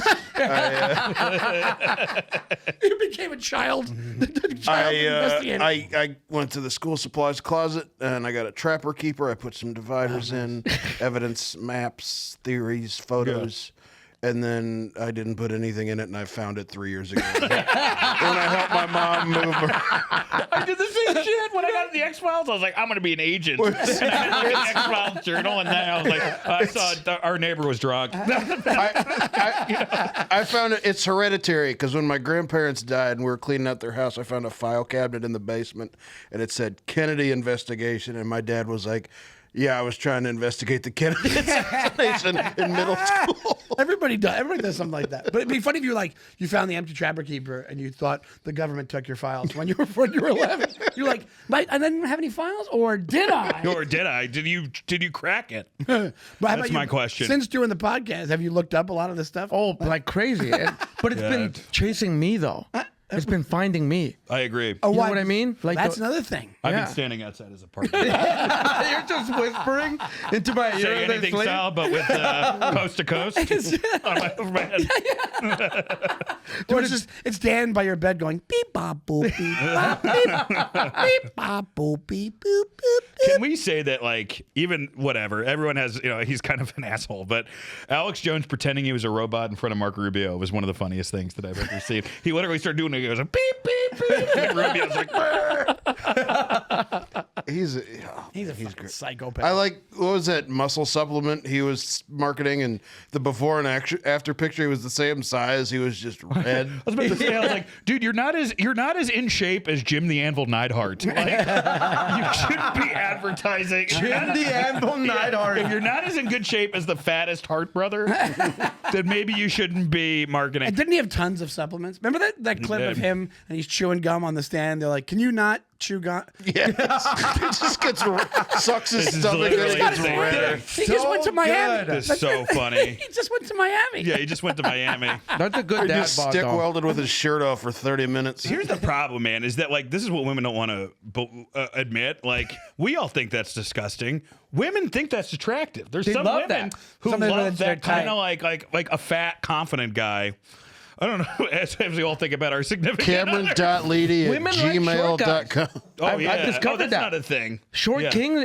You became a child. investigator. I went to the school supplies closet and I got a trapper keeper. I put some dividers in, evidence, maps, theories, photos. And then I didn't put anything in it, and I found it 3 years ago when I helped my mom move her. I did the same shit when I got in the X-Files. I was like, I'm going to be an agent. And I looked at the X-Files journal, and then I was like, I saw our neighbor was drunk. I found it. It's hereditary because when my grandparents died and we were cleaning out their house, I found a file cabinet in the basement, and it said Kennedy investigation, and my dad was like, yeah, I was trying to investigate the Kennedy assassination in middle school. Everybody does something like that. But it'd be funny if you found the empty trapper keeper and you thought the government took your files when you were 11. You're like, I didn't have any files, or did I? Or did I? Did you crack it? But That's my question. Since doing the podcast, have you looked up a lot of this stuff? Oh, like crazy. But it's been chasing me, though. It's been finding me. I agree. You know what I mean? Like That's another thing. I've Yeah. been standing outside as a partner. You're just whispering into my ear. Say as I anything sleep. style, but with coast to coast over my head. Or it's Dan by your bed going beep bop boop beep bop beep beep bop boop beep boop boop. Can we say that, like, even whatever, everyone has, he's kind of an asshole, but Alex Jones pretending he was a robot in front of Marco Rubio was one of the funniest things that I've ever seen. He literally started doing it. He goes, beep, beep, beep. And Rubio's like, He's He's a fucking great. psychopath. I like, what was that muscle supplement he was marketing, and the before and after picture, he was the same size. He was just red. I was about to say, I was like, dude, you're not as in shape as Jim the Anvil Neidhart. Like, you shouldn't be advertising. Jim the Anvil Neidhart. If you're not as in good shape as the fattest Hart brother, then maybe you shouldn't be marketing. And didn't he have tons of supplements? Remember that clip of him and he's chewing gum on the stand? They're like, "Can you not chew gum?" Yes. It just gets sucks his This is stomach and literally it gets insane. redder. He just went to Miami. good. It's so funny. He just went to Miami. Yeah, he just went to Miami. That's a good He dad just bod, stick though. welded with his shirt off for 30 minutes. Here's the problem, man, is that, like, this is what women don't want to admit. Like, we all think that's disgusting. Women think that's attractive. There's They some love women that. who Some women, love they're that kind tight. of like a fat, confident guy. I don't know. As we all think about our significant other. Cameron.leedy at Women like short guys. gmail.com. Oh, I've yeah. discovered that's that. not a thing. Short Yeah. King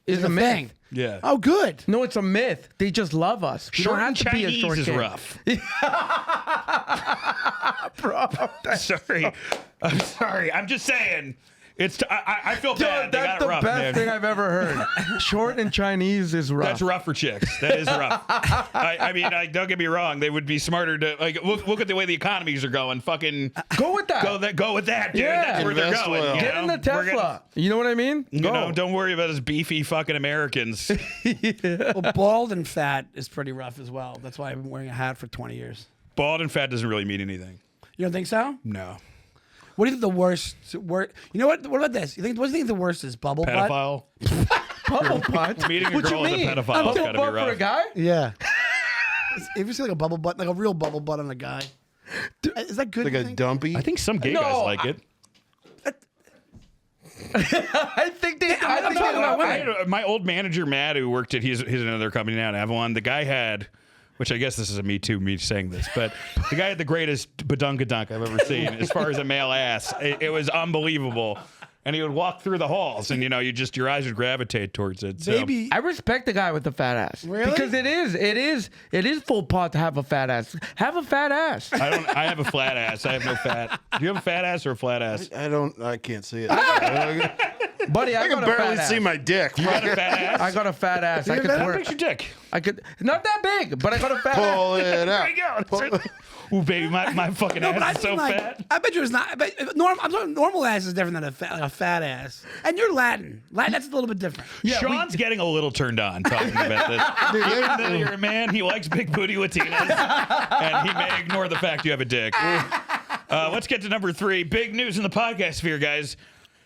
is a myth. thing. Yeah. Oh, good. No, it's a myth. They just love us. We Short don't have and to be a Chinese short is king. rough. Bro, Sorry. I'm sorry. I'm just saying. I feel bad. They got that's it the rough, best man. thing I've ever heard. Short and Chinese is rough. That's rough for chicks. That is rough. I mean, don't get me wrong. They would be smarter to look at the way the economies are going. Fucking Go with that. go with that, dude. Yeah. That's where they're Invest going. well. you Get in know? the We're Tesla. gonna- You know what I mean? You Go. know, don't worry about us beefy fucking Americans. Well, bald and fat is pretty rough as well. That's why I've been wearing a hat for 20 years. Bald and fat doesn't really mean anything. You don't think so? No. What do you think the worst? You know what? What about this? What do you think the worst is? Bubble butt? Pedophile. Bubble butt. Meeting a What girl you as a mean? pedophile Bubble has gotta be butt for rough. a guy? Yeah. If you see like a bubble butt, like a real bubble butt on a guy, is that good? Like you a think? dumpy. I think some gay No, guys like it. I think they. I think talking they about love women. it. My old manager, Matt, who worked at, he's another company now in Avalon. The guy had, which I guess this is a me saying this, but the guy had the greatest badunkadunk I've ever seen as far as a male ass. It was unbelievable. And he would walk through the halls, and your eyes would gravitate towards it. So. Baby, I respect the guy with the fat ass. Really? Because it is full pot to have a fat ass. Have a fat ass. I have a flat ass. I have no fat. Do you have a fat ass or a flat ass? I can't see it. I Buddy, I can got a fat barely ass. see my dick. You got a fat ass? I got a fat ass. I could How twerk. big's your dick? I could not that big, but I got a fat ass. Pull it out. There you go. Ooh, baby, my fucking no, but I ass is so mean, like, fat. I bet you it's not. But normal ass is different than a fat ass. And you're Latin. That's a little bit different. Sean's getting a little turned on talking about this. Even though you're a man, he likes big booty Latinas, and he may ignore the fact you have a dick. Let's get to number 3. Big news in the podcast sphere, guys.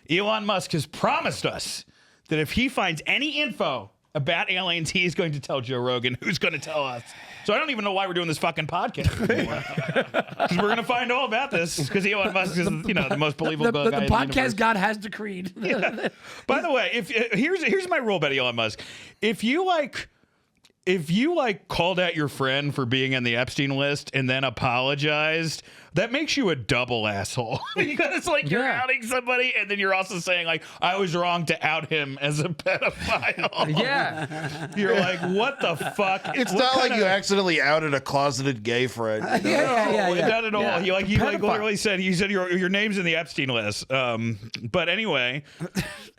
Elon Musk has promised us that if he finds any info about aliens, he is going to tell Joe Rogan. Who's going to tell us? So I don't even know why we're doing this fucking podcast anymore. Because we're gonna find all about this. Because Elon Musk is, the most believable guy the in the universe. podcast God has decreed. Yeah. By the way, if here's my rule about Elon Musk. If you called out your friend for being in the Epstein list and then apologized, that makes you a double asshole. Because you're outing somebody and then you're also saying I was wrong to out him as a pedophile. Yeah. You're like, what the fuck? It's not like you accidentally outed a closeted gay friend. Yeah. Not at all. Yeah. He Pedophile. literally said your name's in the Epstein list. But anyway,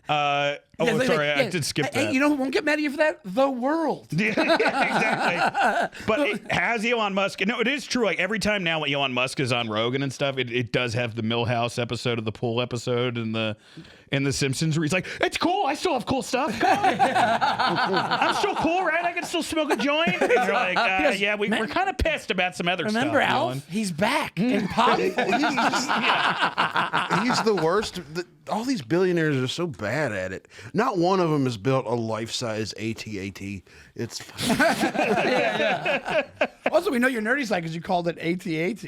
sorry, I did skip that. You know who won't get mad at you for that? The world. Yeah, exactly. But has Elon Musk? No, it is true. Every time now, when Elon Musk is on Rogan and stuff, it does have the Millhouse episode of the pool episode and the Simpsons where he's like, "It's cool. I still have cool stuff. Come on. I'm still cool, right? I can still smoke a joint." And you're like, "Yeah, we're kind of pissed about some other Remember stuff." Alf? Elon. He's back and powerful. He's the worst. All these billionaires are so bad at it. Not one of them has built a life-size AT-AT. It's Also, we know your nerdy side because you called it AT-AT.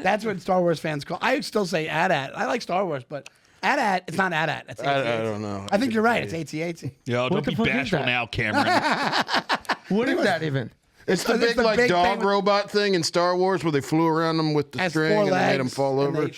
That's what Star Wars fans call. I still say AT-AT. I like Star Wars, but AT-AT, it's not AT-AT. It's AT-AT. I don't know. I think you're right. It's AT-AT. Yo, don't What the be fuck is bashful that? now, Cameron. What is that even? It's the It's big the big dog thing- robot thing in Star Wars where they flew around them with the Has string 4 and legs. they made them fall and over.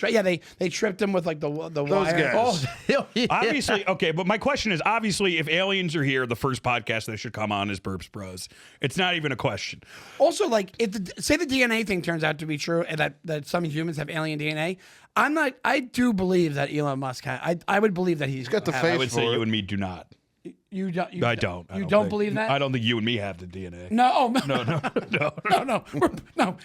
they tripped him with the wire. guys. Yeah. Obviously, okay, but my question is, obviously, if aliens are here, the first podcast they should come on is Burbs Bros. It's not even a question. Also, if say the DNA thing turns out to be true and that some humans have alien DNA, I do believe that Elon Musk I would believe that he's got the have- face I would say for it. you and me do not. You don't. I don't. You don't think- believe that? I don't think you and me have the DNA. No. Oh, no. No. No. No.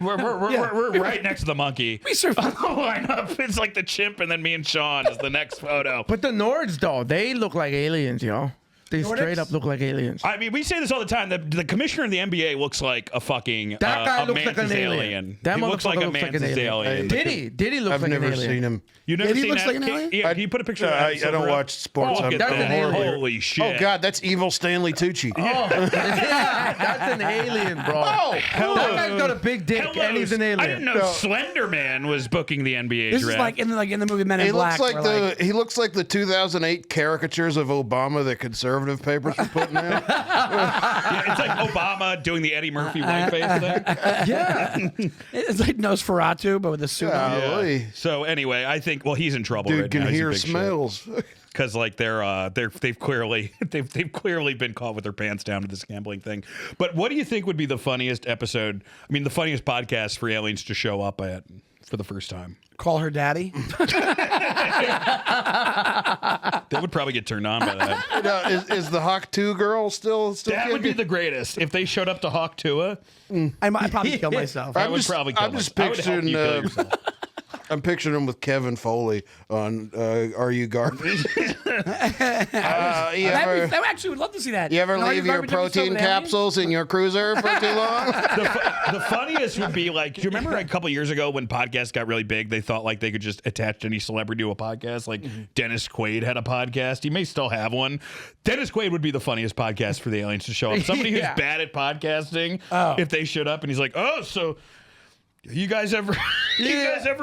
We're right next to the monkey. We survived. Line up. It's like the chimp, and then me and Sean is the next photo. But the Nords, though, they look like aliens, yo. They Nordics? straight up look like aliens. I mean, we say this all the time. The commissioner of the NBA looks like a fucking That guy a looks like mantis an alien. That he looks like motherfucker a looks like an mantis alien. alien. Diddy looks I've like an never alien. seen him. You never Diddy seen looks that? like an alien? Yeah, can you put a picture of that? I episode don't up? watch sports. Oh, I'm look at That's that. an alien. Holy shit. Oh, God, that's evil Stanley Tucci. Oh, yeah, that's an alien, bro. Oh, that guy's got a big dick, Hello. and he's an alien. I didn't know Slender Man was booking the NBA This draft. is like in the movie Men in He Black. looks like where, he looks like the 2008 caricatures of Obama that conservative papers were putting out. Yeah, it's like Obama doing the Eddie Murphy whiteface thing. Yeah. it's like Nosferatu, but with a suit on. Golly. So anyway, I think he's in trouble Dude right can now. He's a hear big shit. smells. Because they've clearly been caught with their pants down to this gambling thing. But what do you think would be the funniest episode? I mean, the funniest podcast for aliens to show up at for the first time? Call her daddy. They would probably get turned on by that. You know, is the Hawk 2 girl still That would be the greatest if they showed up to Hawk Tua. I'd probably kill myself. I I'm would just- probably kill I'm just myself. I would help picturing, you kill yourself. I'm picturing him with Kevin Foley on Are You Garbage? You ever I actually would love to see that. you ever Are leave your garbage episode protein with aliens? capsules in your cruiser for too long? The funniest would be do you remember a couple years ago when podcasts got really big? They thought they could just attach any celebrity to a podcast. Dennis Quaid had a podcast. He may still have one. Dennis Quaid would be the funniest podcast for the aliens to show up. Somebody who's Yeah. bad at podcasting. If they showed up and he's like, "Oh, so you guys ever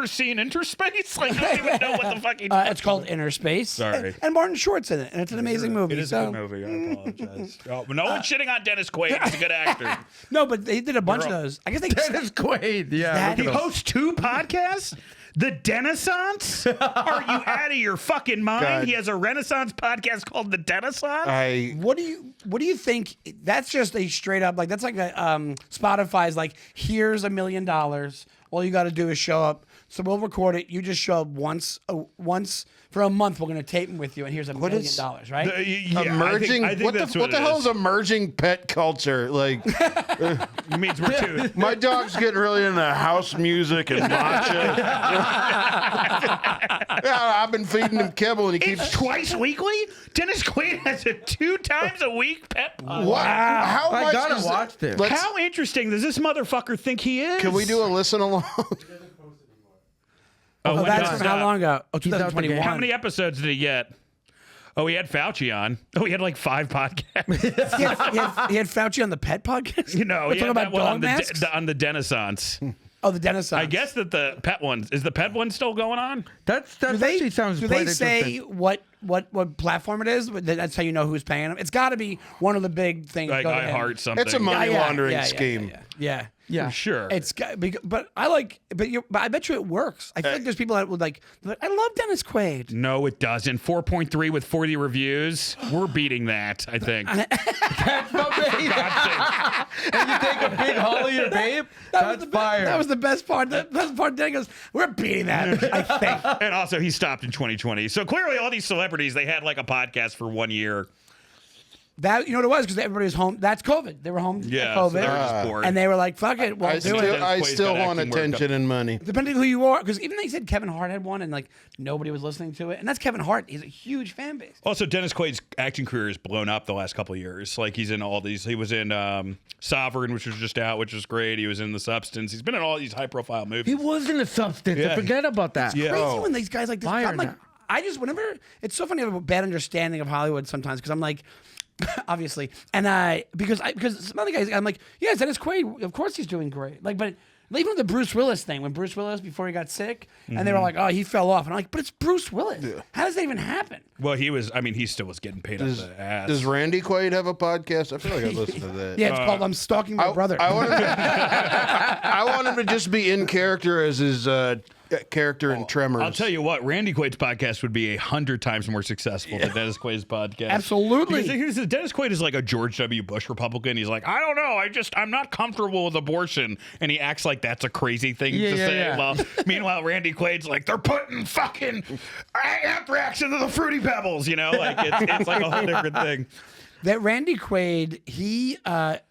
seen Interspace?" I don't even know what the fucking. It's called Inner Space. Sorry. And Martin Short's in it, and it's an amazing movie. It is a good movie. I apologize. But no one's shitting on Dennis Quaid. He's a good actor. No, but they did a bunch of those. I guess they. Dennis Quaid. Yeah. That- He hosts 2 podcasts? The Denaissance? Are you out of your fucking mind? God. He has a Renaissance podcast called The Denaissance? What do you think? That's just a straight up that's like a Spotify's here's $1 million. All you got to do is show up. So we'll record it. You just show up once for a month. We're gonna tape them with you, and here's $1 million, is- right? Emerging. I think what that's the hell is emerging pet culture? It means we're too. My dog's getting really into house music and matcha. Yeah, I've been feeding him kibble, and he It's keeps. twice weekly? Dennis Quaid has a 2 times a week pet podcast. Wow! How I much gotta is watch this. Let's- How interesting does this motherfucker think he is? Can we do a listen along? Oh, when that's does from how that- long ago? Oh, He's out the game. 2021. How many episodes did he get? Oh, he had Fauci on. Oh, he had like 5 podcasts. he had Fauci on the pet podcast. You know, We're he talking had about that one dog masks. on the Renaissance. Oh, the dentist. I guess that the pet one is the pet one still going on. That's actually sounds. Do quite they say interesting. what platform it is? That's how you know who's paying them. It's got to be one of the big things. Like Go I ahead. heart something. It's a money laundering scheme. Yeah. Yeah. For sure. It's got, but I like, but I bet you it works. I feel like there's people that would like. I love Dennis Quaid. No, it doesn't. 4.3 with 40 reviews. We're beating that, I think. That's my babe. And you take a big haul of your babe. That's fire. That was the best part. The best part. Dan goes, "We're beating that." I think. And also, he stopped in 2020. So clearly, all these celebrities, they had like a podcast for 1 year. That, you know what it was, because everybody was home. That's COVID. They were home. Yeah, COVID, so they were just bored. and they were like, "Fuck it, we'll I do it." I Quaid's still got want acting work attention and money. Depending who you are, because even they said Kevin Hart had one, and like nobody was listening to it, and that's Kevin Hart. He's a huge fan base. Also, Dennis Quaid's acting career has blown up the last couple of years. Like, he's in all these. He was in Sovereign, which was just out, which was great. He was in The Substance. He's been in all these high-profile movies. He was in the substance. Yeah. I forget about that. Yeah. Crazy when these guys like this. Fire I'm like, now. I just whenever it's so funny. I have a bad understanding of Hollywood sometimes because I'm like. Obviously, and because some other guys, I'm like, yeah, Dennis Quaid, of course he's doing great. Like, but even with the Bruce Willis thing, when Bruce Willis before he got sick, and they were like, oh, he fell off, and I'm like, but it's Bruce Willis. How does that even happen? Well, he was. I mean, he still was getting paid up the ass. Does Randy Quaid have a podcast? I feel like I listened to that. Yeah, it's called "I'm Stalking My Brother." I want him to just be in character as his character in Tremors. I'll tell you what, Randy Quaid's podcast would be 100 times more successful than Dennis Quaid's podcast. Absolutely. Because here's the Dennis Quaid is like a George W. Bush Republican. He's like, I don't know, I'm not comfortable with abortion, and he acts like that's a crazy thing to say. yeah. Well, meanwhile, Randy Quaid's like, they're putting fucking anthrax into the Fruity Pebbles. You know, like it's like a whole different thing. That Randy Quaid, he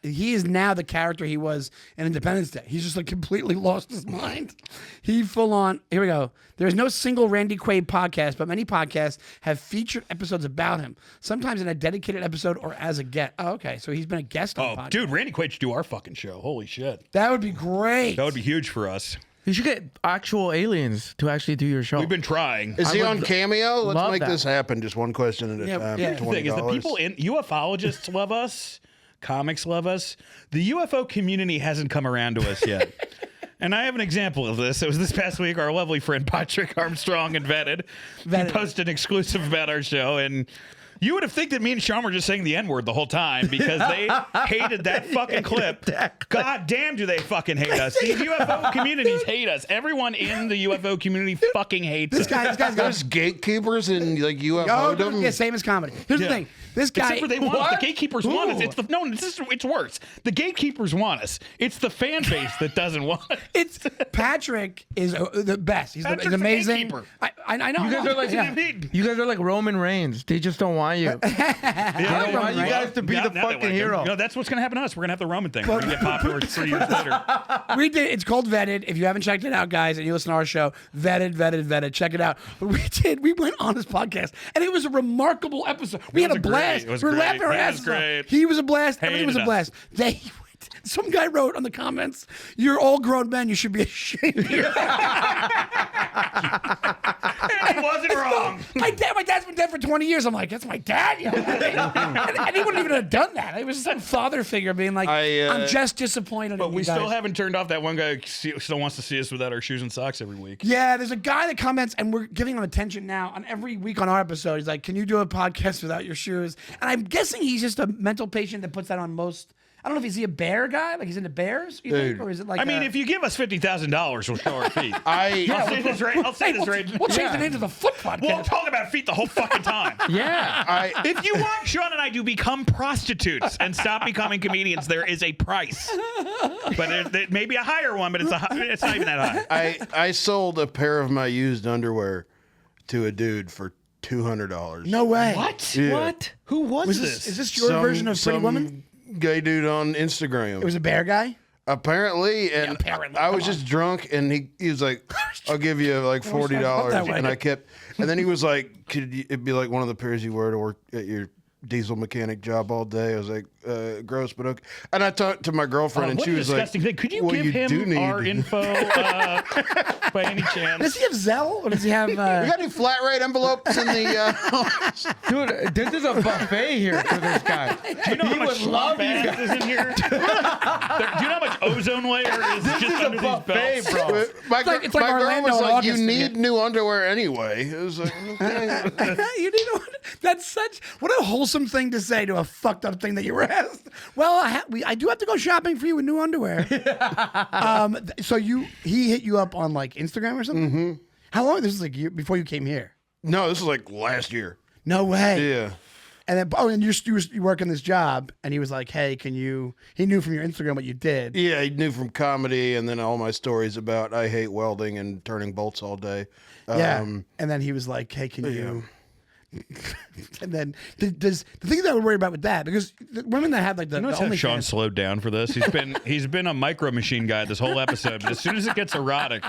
is now the character he was in Independence Day. He's just like completely lost his mind. He full on. Here we go. There is no single Randy Quaid podcast, but many podcasts have featured episodes about him. Sometimes in a dedicated episode or as a guest. Oh, okay. So he's been a guest on the podcast. Dude, Randy Quaid should do our fucking show. Holy shit, That would be great. that would be huge for us. You should get actual aliens to actually do your show. We've been trying. Is he on Cameo? Let's love make that. this happen. Just one question at a time. yeah. The thing is, the people in ufologists love us, comics love us. The UFO community hasn't come around to us yet. And I have an example of this. It was this past week. Our lovely friend Patrick Armstrong and Vetted. He posted an exclusive about our show, and you would have think that me and Sean were just saying the N-word the whole time because they hated that fucking clip. God damn, do they fucking hate us. These UFO communities hate us. Everyone in the UFO community fucking hates us. This guy's got. There's gatekeepers in like Oh, UFO. yeah, same as comedy. Here's the thing. This guy. Except for they want us. What? The gatekeepers want us. It's worse. The gatekeepers want us. It's the fan base that doesn't want us. It's Patrick is the best. He's Patrick's the amazing. gatekeeper. I know. You guys are like you guys are like Roman Reigns. They just don't want you. They don't want you guys to be the Now they fucking like him. hero. You know, that's what's going to happen to us. We're going to have the Roman thing. We're going to get popular 3 years later. We did. It's called Vetted. If you haven't checked it out, guys, and you listen to our show, Vetted. Check it out. But we went on his podcast, and it was a remarkable episode. We had a blast. It was We were great. laughing our He was asses off. great. He was a blast. Everything was a Hated blast. Some guy wrote on the comments, "You're all grown men. You should be ashamed of yourself." He wasn't wrong. My dad's been dead for 20 years. I'm like, that's my dad. You know? and he wouldn't even have done that. It was some father figure being like, I'm just disappointed. But in we you still guys. haven't turned off that one guy who still wants to see us without our shoes and socks every week. Yeah, there's a guy that comments, and we're giving him attention now. On every week on our episode, he's like, "Can you do a podcast without your shoes?" And I'm guessing he's just a mental patient that puts that on most. I don't know if he's a bear guy, like he's into bears, you think, or is it like? I mean, if you give us $50,000, we'll show our feet. I I'll say this right. I'll say this right. We'll change the name to the Foot Podcast. We'll talk about feet the whole fucking time. Yeah. If you want Sean and I to become prostitutes and stop becoming comedians, there is a price. But it may be a higher one, but it's not even that high. I sold a pair of my used underwear to a dude for $200. No way. What? Yeah. What? Who was this? Is this your version of Pretty Woman? Gay dude on Instagram. It was a bear guy. Apparently, and apparently, I was come just drunk, and he was like, "I'll give you like $40," that way. and I kept, and then he was like, "Could it be like one of the pairs you wear to work at your diesel mechanic job all day. I was like, gross, but okay. And I talked to my girlfriend, and what she a was like, disgusting thing. Could you well, give do him need- our info by any chance? Does he have Zelle or does he have? You got any flat rate envelopes in the? Dude, this is a buffet here for this guy. Do you know how much would love slump ass is in here? Do you know how much ozone layer is This just is a under buffet, these belts? bro. My, like- it's like my girl Orlando was in like, "You August need again." new underwear anyway." It was like, okay. You need to, that's such what a wholesome thing to say to a fucked up thing that you were asked. Well, I do have to go shopping for you with new underwear. So he hit you up on like Instagram or something. Mm-hmm. How long? This is like before you came here. No, this was like last year. No way. Yeah. And then and you working this job, and he was like, "Hey, can you?" He knew from your Instagram what you did. Yeah, he knew from comedy, and then all my stories about I hate welding and turning bolts all day. Yeah. And then he was like, "Hey, can you?" And then does the thing that I would worry about with that, because the women that have like the, Notice the how only Sean slowed down for this. He's been a micro machine guy this whole episode, but as soon as it gets erotic,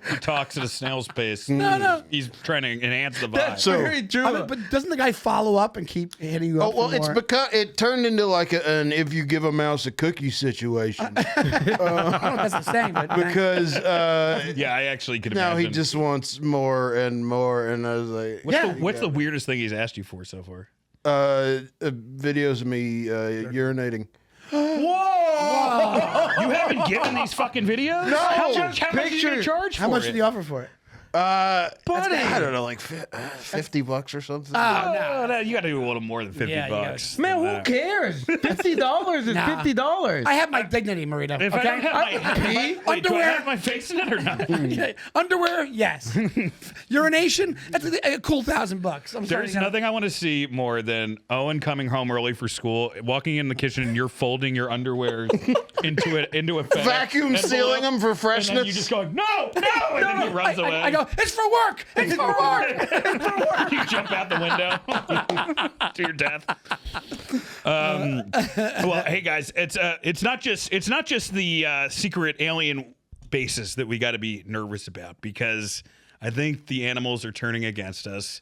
he talks at a snail's pace. No. He's trying to enhance the vibe. That's So- very true. but doesn't the guy follow up and keep hitting you Oh up? well, for it's more? because it turned into like an if you give a mouse a cookie situation. I don't know if that's the same, but Because Yeah, I actually could now imagine. he just wants more and more, and I was like, What's the weirdest thing he's asked you for so far? videos of me urinating. You haven't given these fucking videos? No. How much are you going to charge how for much it? did he offer for it? Buddy, I don't know, like $50 or something. No, you got to do a little more than 50 Yeah, you gotta- bucks. Man, than who that. cares? $50 is Nah. $50. I have my dignity, Marito. If okay? I don't have my wait, do I Underwear. have my face in it or not? Okay. Underwear, yes. Urination, that's a cool $1,000. I'm sorry. There's nothing I want to see more than Owen coming home early for school, walking in the kitchen, and you're folding your underwear into a FedEx Vacuum envelope, sealing them for and freshness. then you just going no, and then he runs away. I go, it's for work. It's for work. You jump out the window to your death. Well, hey guys, it's not just the secret alien bases that we got to be nervous about, because I think the animals are turning against us.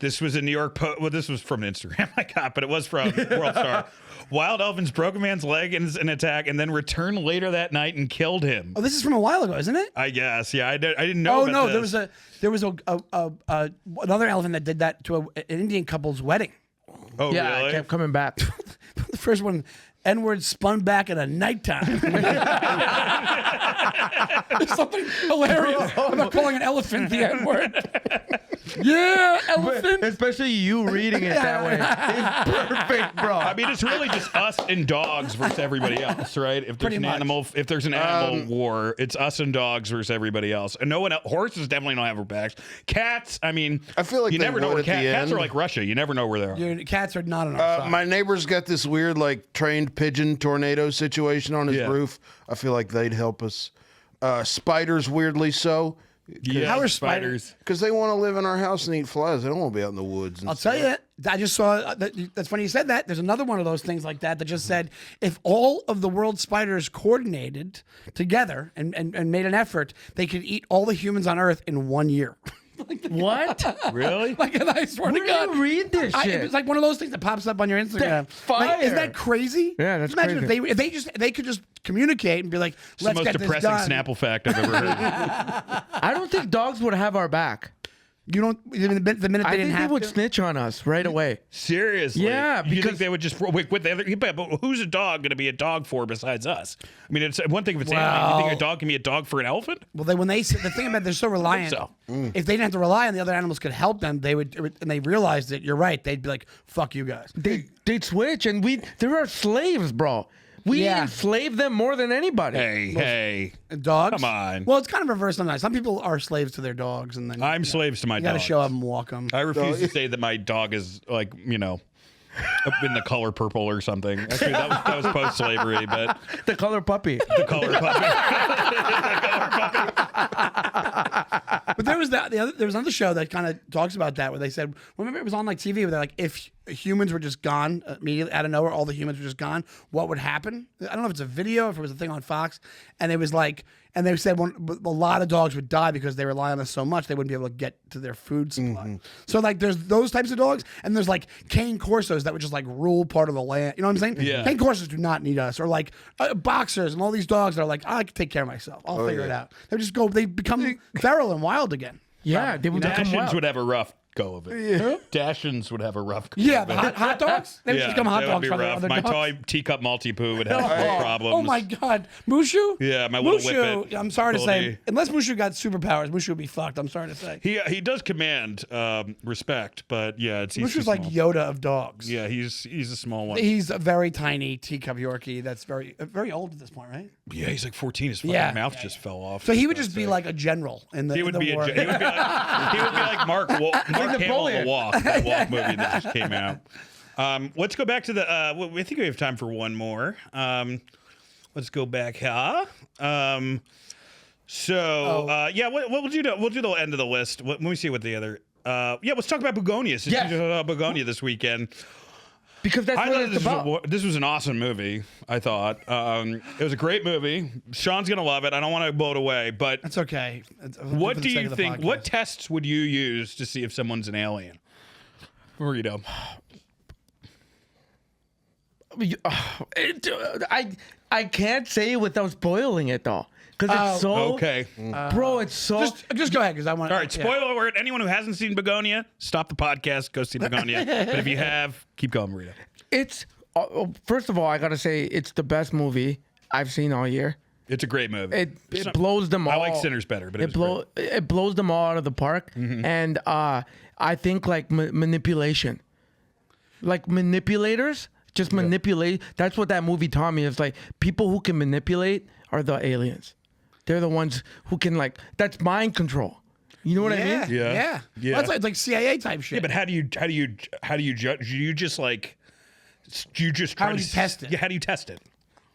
This was a New York Post. Well, this was from Instagram I got, but it was from World Star. Wild elephants broke a man's leg in an attack and then returned later that night and killed him. Oh, this is from a while ago, isn't it? I guess. Yeah, I didn't know. Oh about no, this. there was another elephant that did that to an Indian couple's wedding. Oh, Yeah, really? I kept coming back. The first one, N-word spun back at a nighttime. Something hilarious about calling an elephant the N-word. Yeah, elephant. Especially you reading it that way. It's perfect, bro. I mean, it's really just us and dogs versus everybody else, right? If there's Pretty an much. animal, if there's an animal war, it's us and dogs versus everybody else. And no one else, horses definitely don't have our backs. Cats, I mean, I feel like you they never know would where at the cats end. are like Russia. You never know where they are. Your cats are not on our side. My neighbor's got this weird, like, trained pigeon tornado situation on his Yeah. roof. I feel like they'd help us. Spiders, weirdly so, Yeah, How are spiders? because they want to live in our house and eat flies. They don't want to be out in the woods. And I'll tell you, I just saw, that's funny you said that. There's another one of those things like that just said, if all of the world's spiders coordinated together and made an effort, they could eat all the humans on Earth in 1 year. What? Really? Like, and I swear Where to do God. you read this shit? It's like one of those things that pops up on your Instagram. Like, isn't fire. that crazy? Yeah, that's Imagine crazy. if they could just communicate and be like, It's the let's most get this depressing done. Snapple fact I've ever heard. I don't think dogs would have our back. You don't, the minute they I didn't think they have would to. snitch on us right away. Seriously? Yeah, you think because- they would just wait with the other? But who's a dog going to be a dog for besides us? I mean, it's one thing if it's animal. You think a dog can be a dog for an elephant? Well, when they the thing about they're so reliant. so. If they didn't have to rely on the other animals could help them, they would, and they realized it. You're right. They'd be like, "Fuck you guys." They'd switch, and they're our slaves, bro. We Yeah. enslave them more than anybody. Hey, And dogs. Come on. Well, it's kind of reversed on that. Some people are slaves to their dogs, and then I'm slaves to my you dog. got to show up and walk them. I refuse to say that my dog is like, up in the color purple or something. Actually, that was post-slavery, but The color puppy. the color puppy. But there was there was another show that kind of talks about that where they said, remember it was on like TV where they're like, if humans were just gone immediately out of nowhere, all the humans were just gone, what would happen? I don't know if it's a video, if it was a thing on Fox, and it was like And they said a lot of dogs would die because they rely on us so much they wouldn't be able to get to their food supply. So like there's those types of dogs, and there's like cane corsos that would just like rule part of the land. You know what I'm saying? Yeah. Cane corsos do not need us, or like boxers and all these dogs that are like, I can take care of myself. I'll figure it out. They become feral and wild again. Yeah, they would become Dachshunds wild. would have a rough go of it. Yeah. Dachshunds would have a rough go Yeah, of the it. hot dogs. They would just become hot that would dogs be for the rough. other My dogs. toy teacup Maltipoo would have problems. Oh my God, Mushu! Yeah, my little Mushu. whippet I'm sorry to say, ability. unless Mushu got superpowers, Mushu would be fucked. I'm sorry to say. He does command respect, but yeah, he's Mushu's too like small. Yoda of dogs. Yeah, he's a small one. He's a very tiny teacup Yorkie that's very old at this point, right? Yeah, he's like 14. His fucking Yeah. mouth just fell off. So he would just be like a general in the, He in would the be war. he would be like Mark Hamill in Napoleon. The Walk, that Walk movie that just came out. Let's go back to the. I think we have time for one more. Let's go back here. Yeah, we'll do the end of the list. Let me see what the other. Let's talk about Begonia. Since Yes. you talked about Begonia this weekend. Because that's I what thought it's about. this was an awesome movie. I thought it was a great movie. Sean's gonna love it. I don't want to blow it away, but That's okay. what do you think? What tests would you use to see if someone's an alien? Marito. I can't say it without spoiling it though, because it's so Okay. bro. It's so Just go ahead because I want. All right. Spoiler alert. Anyone who hasn't seen Begonia, stop the podcast. Go see Begonia. But if you have, keep going, Marito. it's first of all, I gotta say it's the best movie I've seen all year. It's a great movie. It blows them all. I like Sinners better, but it blows them all out of the park. And I think like manipulation, like manipulators just manipulate. That's what that movie taught me. Is like people who can manipulate are the aliens. They're the ones who can like. That's mind control. You know what I mean? Yeah. Well, that's like CIA type shit. Yeah, but how do you judge? Do you just like? Do you just try How do to you test it? Yeah. How do you test it?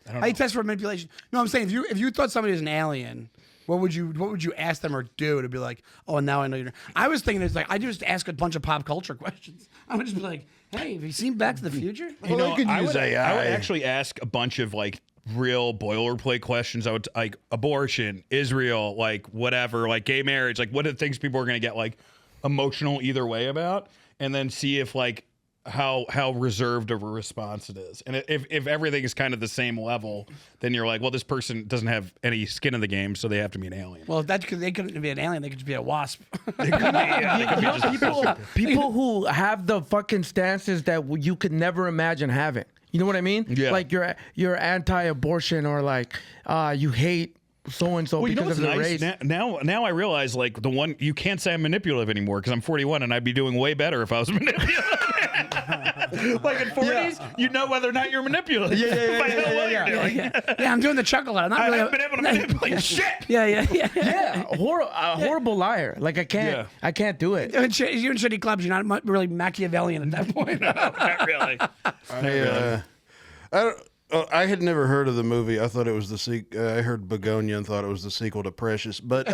How you test for manipulation? No, I'm saying if you thought somebody was an alien, what would you ask them or do to be like, oh, now I know you're. I was thinking it's like I just ask a bunch of pop culture questions. I would just be like, hey, have you seen Back to the Future? Well, they could I use would, AI. I would actually ask a bunch of like real boilerplate questions. I would like abortion, Israel, like whatever, like gay marriage, like what are the things people are going to get like emotional either way about, and then see if like how reserved of a response it is. And if everything is kind of the same level, then you're like, well, this person doesn't have any skin in the game, so they have to be an alien. Well, they couldn't be an alien. They could just be a wasp. People who have the fucking stances that you could never imagine having. You know what I mean? Yeah. Like you're anti-abortion or like you hate so and so Well, you know because of what's the nice? race. Now I realize like the one you can't say I'm manipulative anymore because I'm 41 and I'd be doing way better if I was manipulative. Like in 40s, you know whether or not you're manipulative. Yeah, If I know what you're doing. Yeah, I'm doing the chuckle out. I'm not I really. haven't been able to manipulate shit. Yeah. Yeah, horrible liar. Like I can't do it. You're in shitty clubs. You're not really Machiavellian at that point. Not really. I had never heard of the movie. I thought it was the I heard Begonia and thought it was the sequel to Precious. But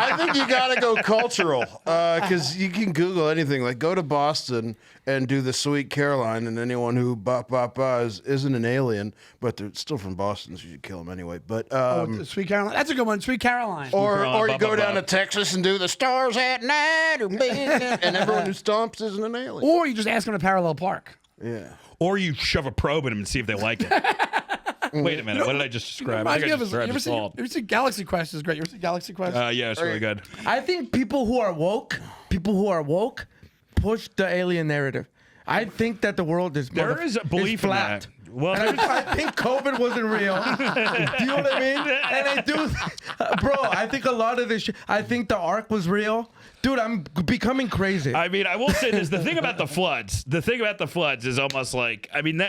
I think you got to go cultural because you can Google anything. Like go to Boston and do the Sweet Caroline, and anyone who isn't an alien, but they're still from Boston, so you should kill them anyway. But Sweet Caroline. That's a good one. Sweet Caroline. or you go down to Texas and do the Stars at Night, and everyone who stomps isn't an alien. Or you just ask them to parallel park. Yeah. Or you shove a probe in them and see if they like it. Wait a minute. What did I just describe? I think I just you described ever the fault. seen Galaxy Quest is great. You ever seen Galaxy Quest? Yeah, it's really good. I think people who are woke, push the alien narrative. I think that the world is There is a belief in flat. that. Well, I think COVID wasn't real. Do you know what I mean? And I do, bro. I think a lot of this shit. I think the Ark was real, dude. I'm becoming crazy. I mean, I will say this: the thing about the floods is almost like, I mean,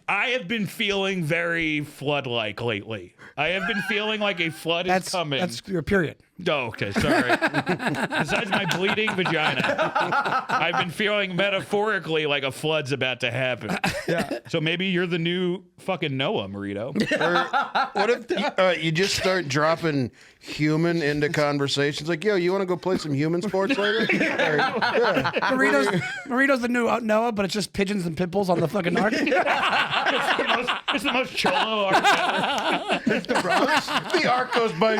I have been feeling very flood-like lately. I have been feeling like a flood is coming. That's your period. Oh, okay, sorry. Besides my bleeding vagina, I've been feeling metaphorically like a flood's about to happen. Yeah. So maybe you're the new fucking Noah, Marito. Or what if you just start dropping human into conversations? Like, yo, you want to go play some human sports later? Marito's the new Noah, but it's just pigeons and pit bulls on the fucking ark. It's the most cholo arc ever. The arc goes by.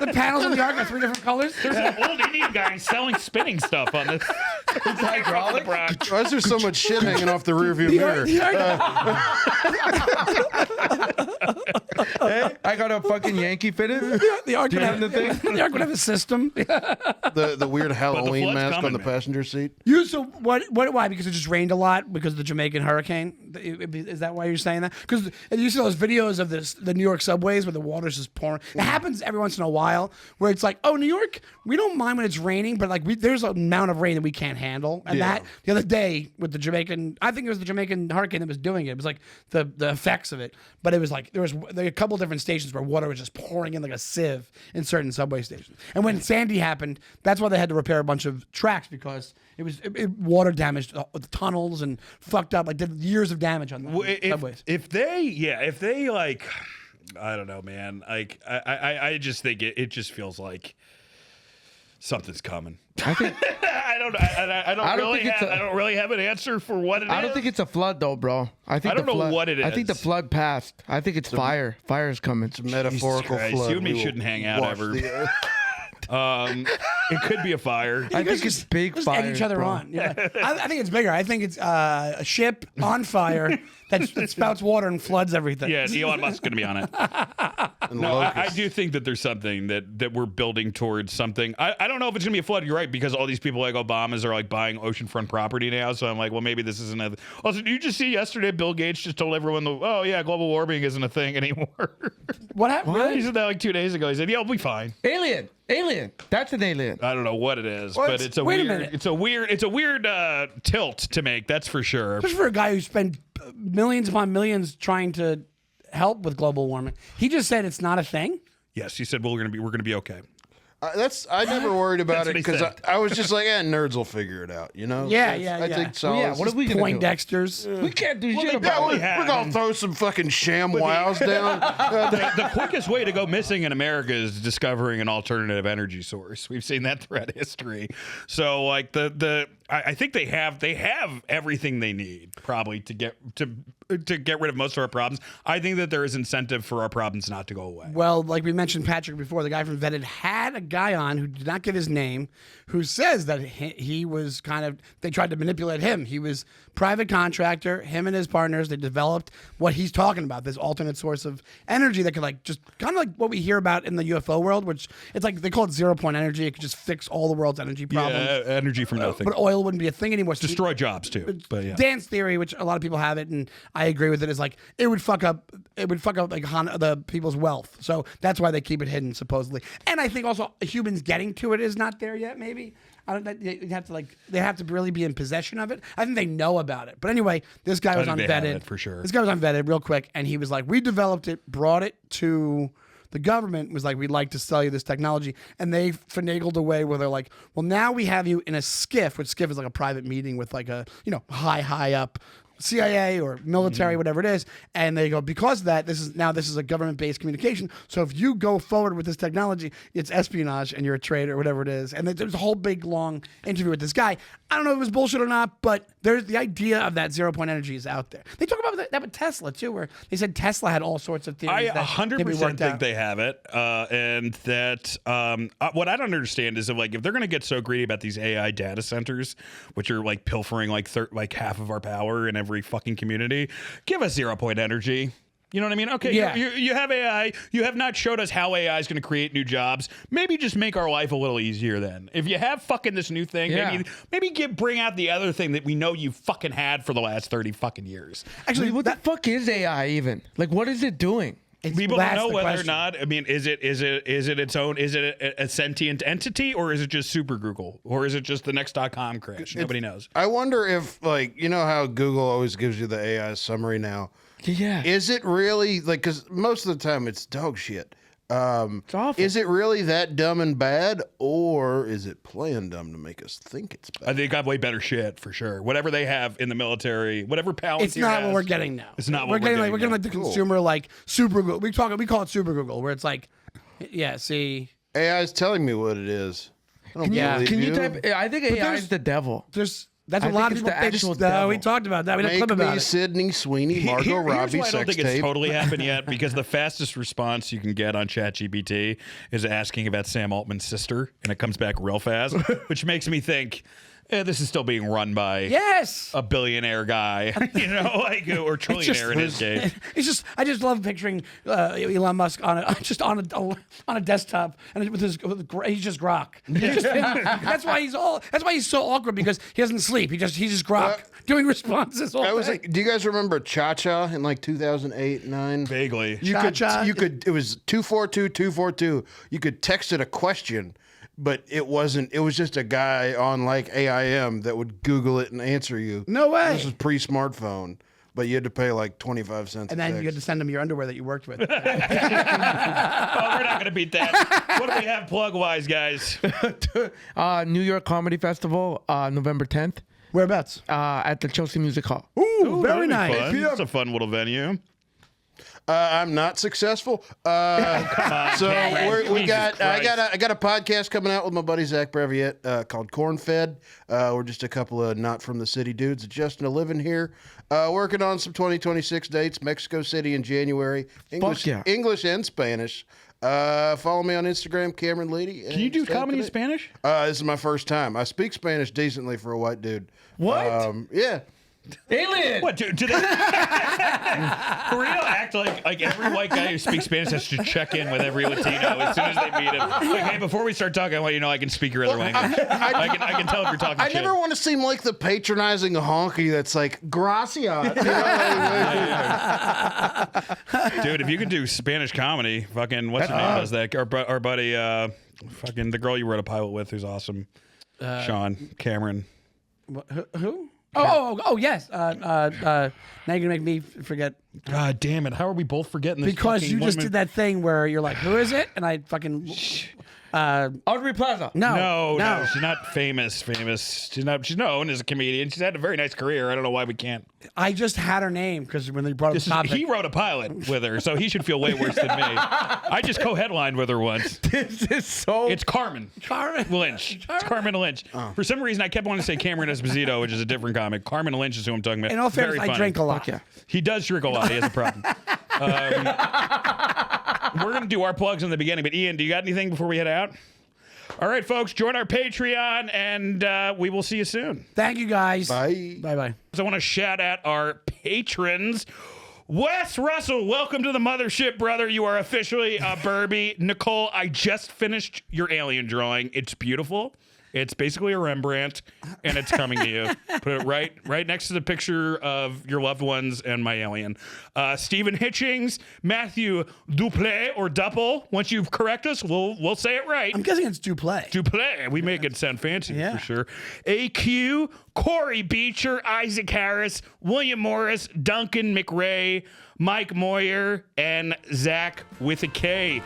The panels of the ark are 3 different colors. There's an old Indian guy selling spinning stuff on this. It's hydraulic. Why is there so much shit hanging off the rearview mirror? Hey, I got a fucfucking Yankee fitted. The ark would have the ark would have a system. The weird Halloween flood's mask coming, on the man. passenger seat. So what? Why? Because it just rained a lot because of the Jamaican hurricane. Is that why you're saying that? Because you see those videos of the New York subways where the water's just pouring. It happens every once in a while where it's like, oh, New York, we don't mind when it's raining, but like there's an amount of rain that we can't handle. And that the other day with the Jamaican, I think it was the Jamaican hurricane that was doing it. It was like the effects of it, but it was like there were a couple different stations where water was just pouring in like a sieve in certain subway stations. And when Sandy happened, that's why they had to repair a bunch of tracks because it water damaged the tunnels and fucked up, like did years of damage on the subways. If they like, I don't know, man. Like I just think it just feels like something's coming. I think I don't really have an answer for what it is. I don't think it's a flood though, bro. I don't know what it I think the is. flood passed. I think it's fire. Fire's coming. It's a metaphorical Christ, flood. you and me We will shouldn't hang out wash ever. the earth. It could be a fire. I think it's big Just fire. egg each other bro. on. Yeah. I think it's bigger. I think it's a ship on fire that spouts water and floods everything. Yeah, Elon Musk's going to be on it. And No, I locusts. do think that there's something that we're building towards something. I don't know if it's going to be a flood. You're right, because all these people like Obama's are like buying oceanfront property now. So I'm like, well, maybe this isn't a... Also, did you just see yesterday Bill Gates just told everyone, global warming isn't a thing anymore. What happened? Really? He said that like 2 days ago. He said, yeah, we'll be fine. Alien. That's an alien. I don't know what it is, What? but it's a Wait a weird... minute. It's a weird tilt to make, that's for sure. Just for a guy who spent millions upon millions trying to help with global warming. He just said it's not a thing. Yes, he said, well, we're gonna be okay. I never worried about That's it what he because said. I was just like, nerds will figure it out, you know? Yeah, I yeah. think so. Well, yeah, what are we gonna do? Poindexters. We can't do shit they about probably it. have. We're going to throw some fucking sham wows down. The quickest way to go missing in America is discovering an alternative energy source. We've seen that throughout history. So, like I think they have everything they need probably to get rid of most of our problems. I think that there is incentive for our problems not to go away. Well, like we mentioned Patrick before, the guy from Vetted had a guy on who did not give his name, who says that he was they tried to manipulate him. He was private contractor, him and his partners, they developed what he's talking about, this alternate source of energy that could like just kind of like what we hear about in the UFO world, which it's like they call it 0 point energy. It could just fix all the world's energy problems. Yeah, energy from nothing. But oil wouldn't be a thing anymore. So Destroy jobs too. But yeah. Dan's theory, which a lot of people have it, and I agree with it, is like it would fuck up like the people's wealth. So that's why they keep it hidden supposedly. And I think also humans getting to it is not there yet. Maybe I don't. They have to really be in possession of it. I think they know about it. But anyway, this guy was think they have unvetted it for sure. This guy was unvetted real quick, and he was like, "We developed it, brought it to." The government was like, we'd like to sell you this technology. And they finagled a way where they're like, well, now we have you in a skiff, which skiff is like a private meeting with like a, high up CIA or military, whatever it is. And they go, because of that, this is a government-based communication. So if you go forward with this technology, it's espionage and you're a traitor or whatever it is. And there's a whole big, long interview with this guy. I don't know if it was bullshit or not, but there's the idea of that 0 point energy is out there. They talk about that with Tesla too, where they said Tesla had all sorts of theories. I that can be 100% worked think out. they have it, and that what I don't understand is if they're going to get so greedy about these AI data centers, which are like pilfering like half of our power in every fucking community, give us 0 point energy. You know what I mean? Okay, Yeah. you have AI. You have not showed us how AI is going to create new jobs. Maybe just make our life a little easier then. If you have fucking this new thing, Yeah. maybe bring out the other thing that we know you fucking had for the last 30 fucking years. Actually, What the fuck is AI even? Like, what is it doing? People don't that's know the whether question. or not. I mean, is it its own? Is it a sentient entity, or is it just super Google, or is it just the next .com crash? Nobody knows. I wonder if, like, you know how Google always gives you the AI summary now? Yeah. Is it really, like, because most of the time it's dog shit. It's awful. Is it really that dumb and bad, or is it playing dumb to make us think it's bad? I think I've way better shit for sure. Whatever they have in the military, whatever Palantir It's not has, what we're getting now. It's not we're what getting. we're We're getting like the Cool. consumer like super Google. We call it super Google, where it's like, yeah, see, AI is telling me what it is. I don't Yeah. believe Can you type? I think AI there's- is the devil. that's I a lot of think it's people. the They just, actual devil. we talked about that. We did a Make clip about me it. Sydney Sweeney, Margot Robbie Here's why I don't sex think it's tape. totally happened yet, because the fastest response you can get on ChatGPT is asking about Sam Altman's sister, and it comes back real fast, which makes me think, this is still being run by Yes. a billionaire guy, or trillionaire in his case. It's just I just love picturing Elon Musk on a desktop and he's just grok. That's why he's so awkward, because he doesn't sleep. He's just grok doing responses all I was day. like, do you guys remember Cha Cha in like 2008, 9? Vaguely. Cha-Cha. It was 242-242. You could text it a question, but it wasn't. It was just a guy on like AIM that would Google it and answer you. No way. This was pre-smartphone, but you had to pay like 25 cents. And a then text. you had to send him your underwear that you worked with. Oh, we're not going to beat that. What do we have plug-wise, guys? New York Comedy Festival, November 10th, Whereabouts? at the Chelsea Music Hall. Ooh, That'll very be nice. fun. It's a fun little venue. I'm not successful. So we got. Christ. I got a podcast coming out with my buddy Zach Breviette called Corn Fed. We're just a couple of not from the city dudes adjusting to living here. Working on some 2026 dates. Mexico City in January. English, yeah. English and Spanish. Follow me on Instagram, Cameron Leedy. Can you do comedy in Spanish? This is my first time. I speak Spanish decently for a white dude. What? Yeah. Alien. What, do they for real act like every white guy who speaks Spanish has to check in with every Latino as soon as they meet him? Like, hey, before we start talking, I want you to know I can speak your other language. I can tell if you're talking I shit. never want to seem like the patronizing honky that's like, gracias. You know? Dude, if you can do Spanish comedy, fucking, what's her name does that? Our buddy, fucking the girl you wrote a pilot with who's awesome. Sean, Cameron. Who? Oh, yes. Now you're gonna make me forget, God damn it. How are we both forgetting this? because fucking you just woman? did that thing where you're like, who is it? And I fucking Audrey Plaza. No, she's not famous. She's known as a comedian. She's had a very nice career. I don't know why we can't. I just had her name because when they brought up the topic, He wrote a pilot with her, so he should feel way worse than me. I just co-headlined with her once. This is so. It's Carmen Carmen Lynch. It's Carmen Lynch. For some reason, I kept wanting to say Cameron Esposito, which is a different comic. Carmen Lynch is who I'm talking about. in all Very fairness, I funny. drink a lot. Yeah. He does drink a lot. He has a problem. We're going to do our plugs in the beginning, but Ian, do you got anything before we head out? All right, folks, join our Patreon, and we will see you soon. Thank you, guys. Bye. Bye. So I want to shout out our patrons. Wes Russell, welcome to the mothership, brother. You are officially a Burbie. Nicole, I just finished your alien drawing. It's beautiful. It's basically a Rembrandt, and it's coming to you. Put it right next to the picture of your loved ones and my alien. Stephen Hitchings, Matthew Duplay or Dupple. Once you correct us, we'll say it right. I'm guessing it's Duplay. Duplay. We make it sound fancy Yeah. for sure. AQ, Corey Beecher, Isaac Harris, William Morris, Duncan McRae, Mike Moyer, and Zach with a K.